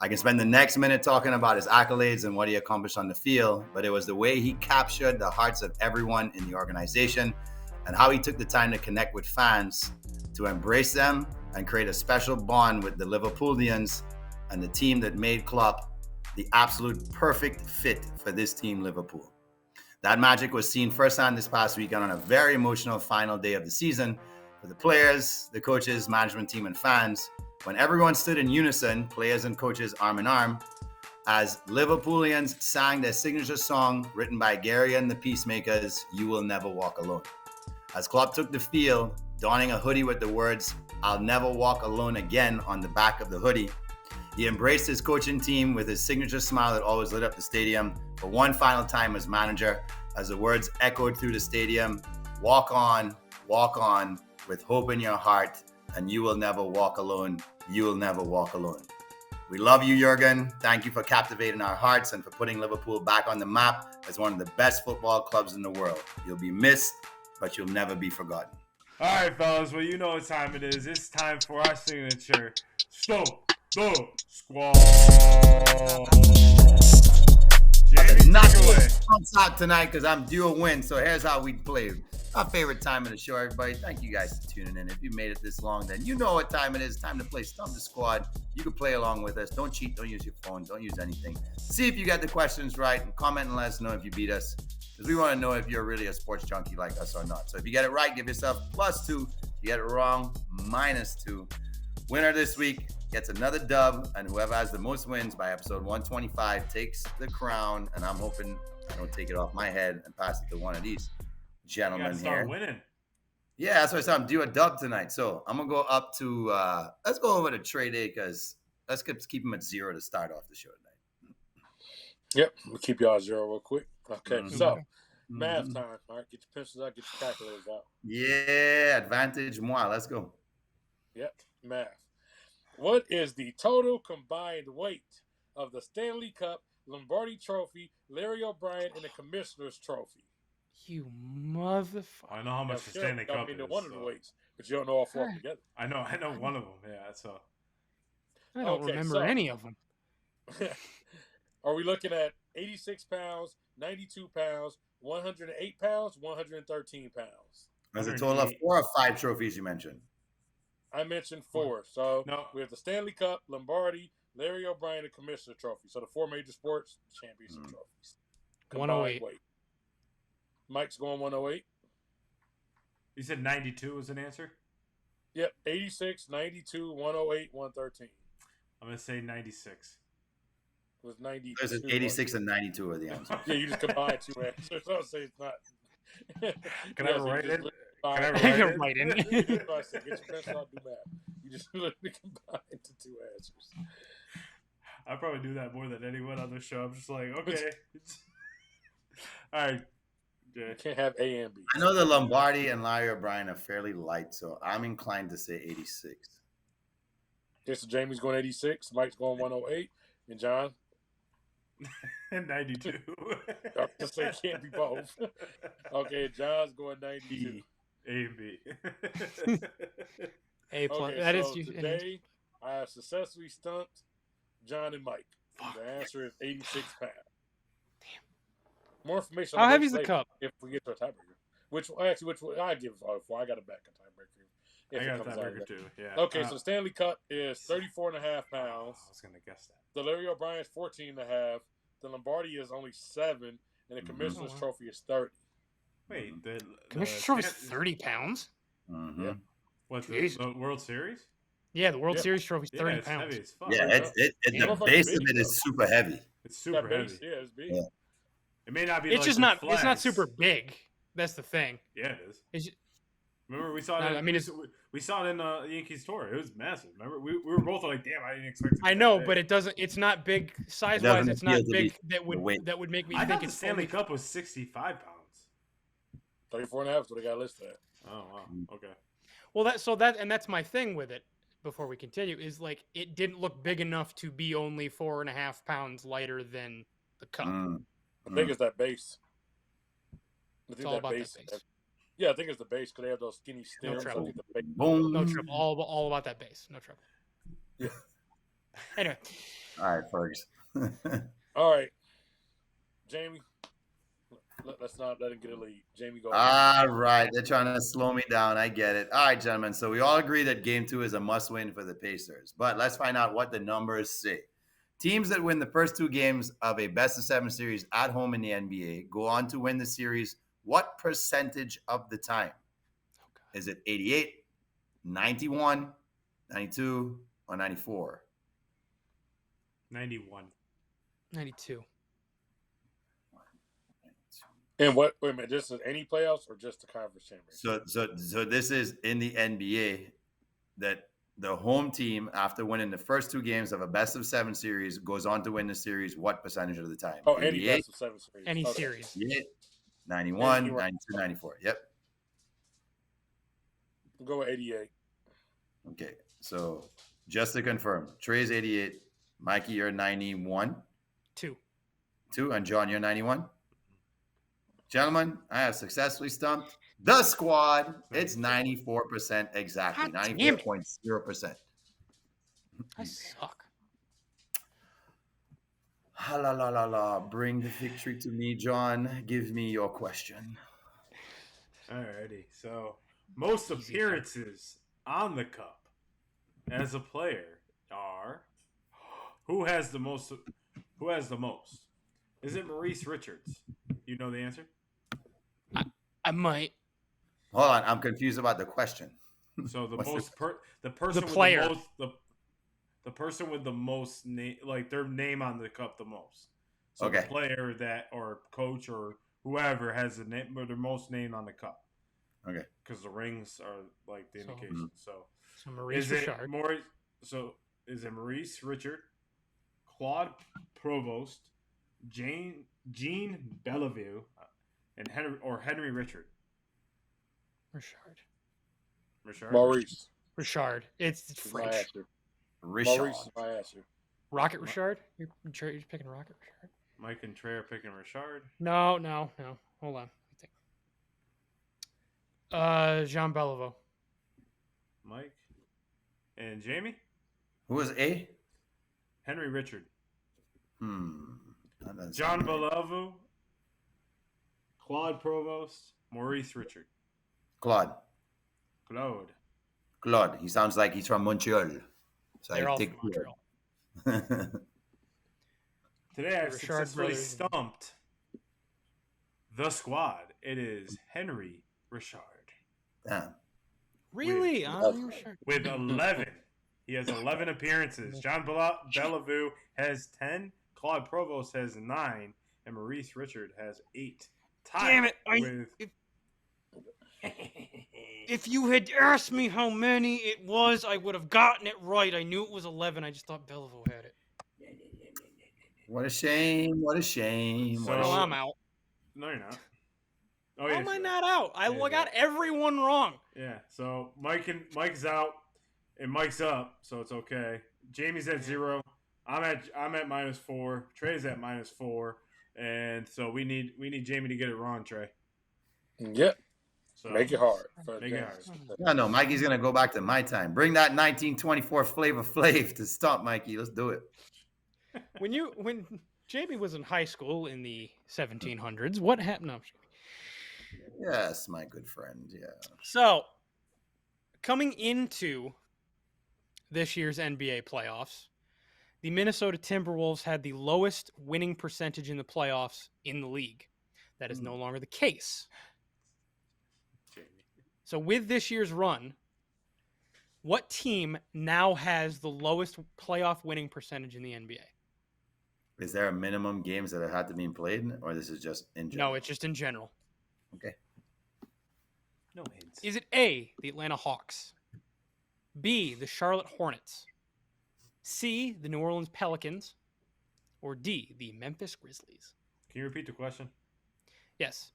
I can spend the next minute talking about his accolades and what he accomplished on the field, but it was the way he captured the hearts of everyone in the organization and how he took the time to connect with fans, to embrace them and create a special bond with the Liverpoolians and the team that made Klopp the absolute perfect fit for this team, Liverpool. That magic was seen firsthand this past weekend on a very emotional final day of the season for the players, the coaches, management team, and fans, when everyone stood in unison, players and coaches arm in arm, as Liverpoolians sang their signature song written by Gary and the Peacemakers, "You Will Never Walk Alone." As Klopp took the field, donning a hoodie with the words, "I'll never walk alone again" on the back of the hoodie, he embraced his coaching team with his signature smile that always lit up the stadium for one final time as manager, as the words echoed through the stadium, walk on, with hope in your heart, and you will never walk alone, you will never walk alone." We love you, Jurgen. Thank you for captivating our hearts and for putting Liverpool back on the map as one of the best football clubs in the world. You'll be missed, but you'll never be forgotten. All right, fellas. Well, you know what time it is. It's time for our signature Stoke the Squad. Jamie, Not take it away. out tonight because I'm due a win. So here's how we play. Our favorite time of the show, everybody. Thank you guys for tuning in. If you made it this long, then you know what time it is. Time to play Stump the Squad. You can play along with us. Don't cheat. Don't use your phone. Don't use anything. See if you got the questions right and comment and let us know if you beat us, because we want to know if you're really a sports junkie like us or not. So if you get it right, give yourself +2. If you get it wrong, -2. Winner this week gets another dub, and whoever has the most wins by episode 125 takes the crown. And I'm hoping I don't take it off my head and pass it to one of these You gotta gentlemen start here. winning. Yeah, that's why I said I'm due a dub tonight. So I'm gonna go up to let's go over to TreyDay, because let's keep him at 0 to start off the show tonight. Yep, we'll keep y'all at 0 real quick. Okay, Mhm. so math time. All right, get your pencils out, get your calculators out. Yeah, advantage moi. Let's go. Yep, math. What is the total combined weight of the Stanley Cup, Lombardi Trophy, Larry O'Brien, and the Commissioner's Trophy? You motherfucker. I know how much the Now, Stanley I Cup mean, is. one of the so- weights, but you don't know all four of them together. I know one of them. Yeah, so I don't Okay, remember so- any of them. Are we looking at 86 pounds, 92 pounds, 108 pounds, 113 pounds? There's a total of 4 or 5 trophies you mentioned. I mentioned 4. So No. we have the Stanley Cup, Lombardi, Larry O'Brien, and Commissioner Trophy. So the 4 major sports championship trophies. Combined 108. weight. Mike's going 108. you said 92 was an answer. Yep, 86, 92, 108, 113. I'm gonna say 96. It was 92. There's 86 and 92 are the answers. Yeah, you just combined 2 answers. So I'll say it's not. Can I write it? Can I You're write right in. Get your pencil out, do math. You just literally combined the 2 answers. I probably do that more than anyone on the show. I'm just like, okay. All right. You Jay. can't have A and B. I know the Lombardi and Larry O'Brien are fairly light, so I'm inclined to say 86. Okay, so Jamie's going 86, Mike's going 108, and John? 92. I was just say it can't be both. Okay, John's going 92. A and B. A plus. Okay, That so is today I have successfully stumped John and Mike. The answer is 86 pounds. Damn. More information. How on heavy this is the later cup? If we get to a tiebreaker, which I give for. I got a back a tiebreaker. If I it got comes that out burger later. too. Yeah. Okay, so Stanley Cup is 34.5 pounds. I was gonna guess that. The Larry O'Brien is 14.5. The Lombardi is only 7, and the Commissioner's Oh, wow. Trophy is 30. Wait, the Commissioner's Trophy is 30 pounds. Mm-hmm. Yeah. What, Jesus. the World Series? Yeah, the World Yeah. Series trophy is Yeah, 30 it's pounds. heavy as fuck. Yeah, Yeah. the Motherfucker's base big, of it though. is super heavy. It's super That base, heavy. yeah, it's big. Yeah. It may not be. It's like just the not. It's not flags. super big. That's the thing. Yeah, it is. It's, Remember we saw it. No, I mean, it's- we saw it in the Yankees tour. It was massive. Remember we were both like, damn, I didn't expect it. to I be know, that but big. it doesn't. It's not big size doesn't wise. It's not appeal to big be that the weight. would make me I think thought the it's Stanley only. Cup was 65 pounds. 34.5 is what they got listed at. Oh wow. Okay. Well, that's my thing with it. Before we continue, is like it didn't look big enough to be only 4.5 pounds lighter than the cup. Mm. How big is that base? I think all about that base. Yeah, I think it's the base because they have those skinny stems. trouble. I think the base. Boom. No trouble. All about that base. No trouble. Yeah. Anyway, All right, Fergus. All right, Jamie. Let's not let him get a lead. Jamie, go. All right. They're trying to slow me down. I get it. All right, gentlemen. So we all agree that game 2 is a must-win for the Pacers. But let's find out what the numbers say. Teams that win the first 2 games of a best-of-7 series at home in the NBA go on to win the series what percentage of the time? Is it 88, 91, 92, or 94? 91. 92. And what? Wait a minute. This is any playoffs or just the conference championship? So this is in the NBA that the home team, after winning the first 2 games of a best-of-7 series, goes on to win the series what percentage of the time? Oh, any best of 7 series. Any series. 88, 91, 92, 94. Yep. We'll go with 88. Okay. So just to confirm, Trey's 88. Mikey, you're 91. 2. 2. And John, you're 91. Gentlemen, I have successfully stumped the squad. It's 94% exactly. 94.0%. I suck. Ha la la la la. Bring the victory to me, John. Give me your question. Alrighty. So, most appearances on the cup as a player are who has the most? Who has the most? Is it Maurice Richards? You know the answer? I might. Hold on, I'm confused about the question. So the What's most the person the with player. the most the person with the most name, like their name on the cup the most. So Okay. the player that or coach or whoever has the name or the most name on the cup. Okay. Because the rings are like the indication. So Maurice is Richard. it Maurice? So is it Maurice Richard, Claude Provost, Jean Bellevue, and Henry Richard? Richard. Maurice. Richard. It's is my French. answer. Richard. Maurice is my answer. Rocket Richard? You're picking Rocket Richard? Mike and Trey are picking Richard. No. Hold on. Let me think. Jean Bellevue. Mike and Jamie. Who was A? Henry Richard. That doesn't John sound right. Bellevue. Claude Provost. Maurice Richard. Claude. Claude. He sounds like he's from Montreal. So They're I all take from Montreal. Today I've Richard successfully brothers. stumped the squad. It is Henry Richard. Damn. Really? With- Richard. With 11. He has 11 appearances. John Bellevue has 10. Claude Provost has 9. And Maurice Richard has 8. Tied Damn it. with... If you had asked me how many it was, I would have gotten it right. I knew it was 11. I just thought Bellevue had it. What a shame. What a shame. So- What a Oh, shame. I'm out. No, you're not. Oh, How yes, am I you are. not out? I Yeah, got everyone wrong. Yeah, so Mike's out and Mike's up, so it's okay. Jamie's at 0. I'm at -4. Trey's at -4, and so we need Jamie to get it wrong, Trey. Yep. So Make it hard. Make it hard. No, Mikey's going to go back to my time. Bring that 1924 Flavor Flav to stop, Mikey. Let's do it. When Jamie was in high school in the 1700s, what happened? No, I'm just kidding. Yes, my good friend. Yeah. So, coming into this year's NBA playoffs, the Minnesota Timberwolves had the lowest winning percentage in the playoffs in the league. That is no longer the case. Jamie. So, with this year's run, what team now has the lowest playoff winning percentage in the NBA? Is there a minimum games that have had to be played, or this is just in general? No, it's just in general. Okay. No hints. Is it A, the Atlanta Hawks, B, the Charlotte Hornets, C, the New Orleans Pelicans, or D, the Memphis Grizzlies? Can you repeat the question? Yes.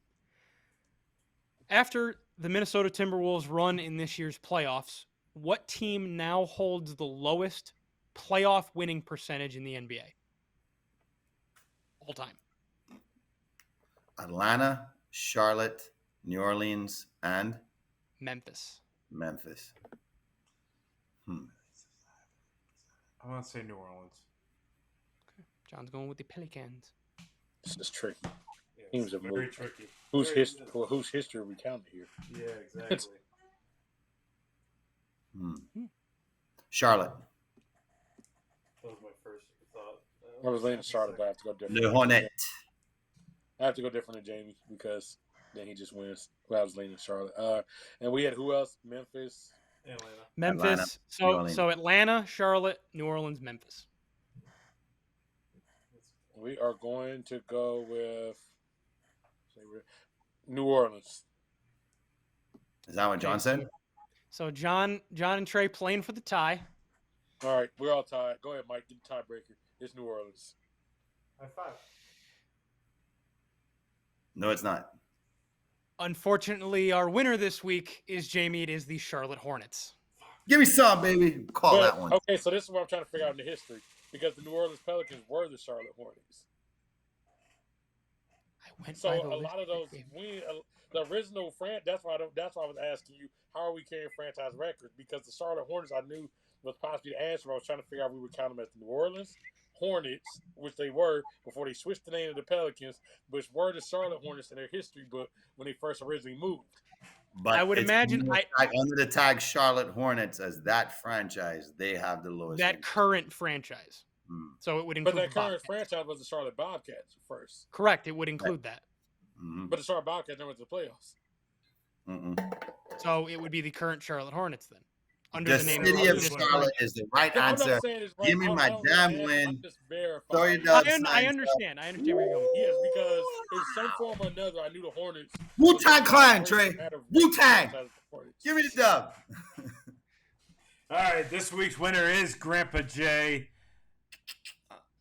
After the Minnesota Timberwolves run in this year's playoffs, what team now holds the lowest playoff winning percentage in the NBA? All time. Atlanta, Charlotte, New Orleans, and Memphis. Memphis. I want to say New Orleans. John's going with the Pelicans. This is tricky. Yeah. Teams have very moved. tricky. Whose history are we counting here? Yeah, exactly. Charlotte. That was my first thought. I was leaning Charlotte, but I have to go different. Le Hornet. I have to go different than Jamie because then he just wins. Well, I was leaning Charlotte. And we had who else? Memphis. Atlanta. Memphis. Atlanta, So Atlanta, Charlotte, New Orleans, Memphis. We are going to go with New Orleans. Is that what John said? So John and Trey playing for the tie. All right, we're all tied. Go ahead, Mike. Get the tiebreaker. It's New Orleans. High five. No, it's not. Unfortunately, our winner this week is Jamie. It is the Charlotte Hornets. Give me some, baby. Call that one. Okay, so this is what I'm trying to figure out in the history. Because the New Orleans Pelicans were the Charlotte Hornets. So a lot of those the original that's why I was asking you, how are we carrying franchise records? Because the Charlotte Hornets I knew was possibly the answer. I was trying to figure out if we would count them as the New Orleans Hornets, which they were before they switched the name to the Pelicans, which were the Charlotte Hornets in their history book when they first originally moved. But I would imagine under the tag Charlotte Hornets as that franchise, they have the lowest. That current franchise. So it would include. But that current franchise was the Charlotte Bobcats first. Correct. It would include that. But the Charlotte Bobcats never went to the playoffs. So it would be the current Charlotte Hornets then. Under the name city of Charlotte is the right answer. Give me my damn win. I understand. I understand where you're going. Yes, because in some form or another, I knew the Hornets. Wu-Tang Clan, Trey. Wu-Tang. Give me the dub. All right, this week's winner is Grandpa J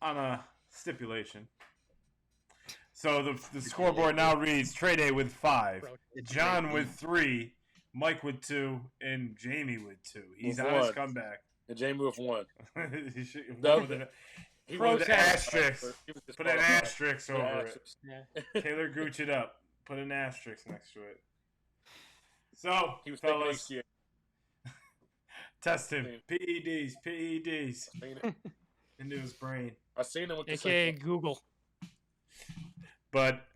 on a stipulation. So the scoreboard now reads TreyDay with 5, John with 3, Mike with 2, and Jamie with 2. He's on his comeback. And Jamie with 1. He put an asterisk. Put an asterisk over it. Yeah. Taylor Gooch it up. Put an asterisk next to it. So, he was fellas, test him. PEDs into his brain. I seen him with the AKA Google. But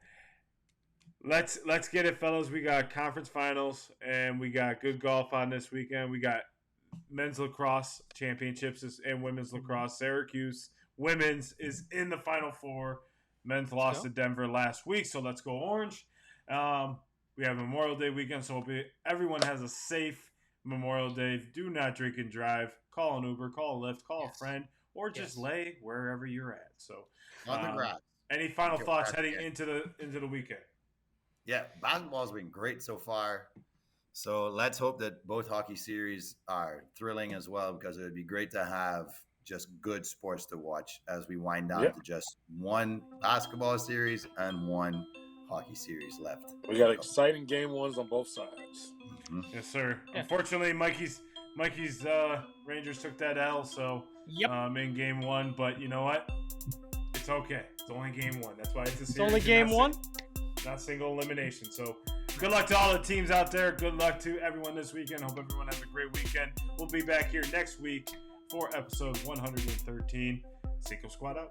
let's get it, fellas. We got conference finals, and we got good golf on this weekend. We got men's lacrosse championships and women's lacrosse. Syracuse women's is in the Final Four. Men's lost to Denver last week, so let's go Orange. We have Memorial Day weekend, so everyone has a safe Memorial Day. Do not drink and drive. Call an Uber, call a Lyft, call a friend, or just lay wherever you're at. So on the grass. Any final thoughts heading into the weekend? Yeah, basketball's been great so far. So let's hope that both hockey series are thrilling as well, because it would be great to have just good sports to watch as we wind down to just one basketball series and one hockey series left. We got exciting game ones on both sides. Yes, sir. Yeah. Unfortunately, Mikey's Rangers took that L, so in game 1. But you know what? It's okay. It's only game 1. That's why it's a series. It's only game 1? Not single elimination. So good luck to all the teams out there. Good luck to everyone this weekend. Hope everyone has a great weekend. We'll be back here next week for episode 113. Cinco Squad out.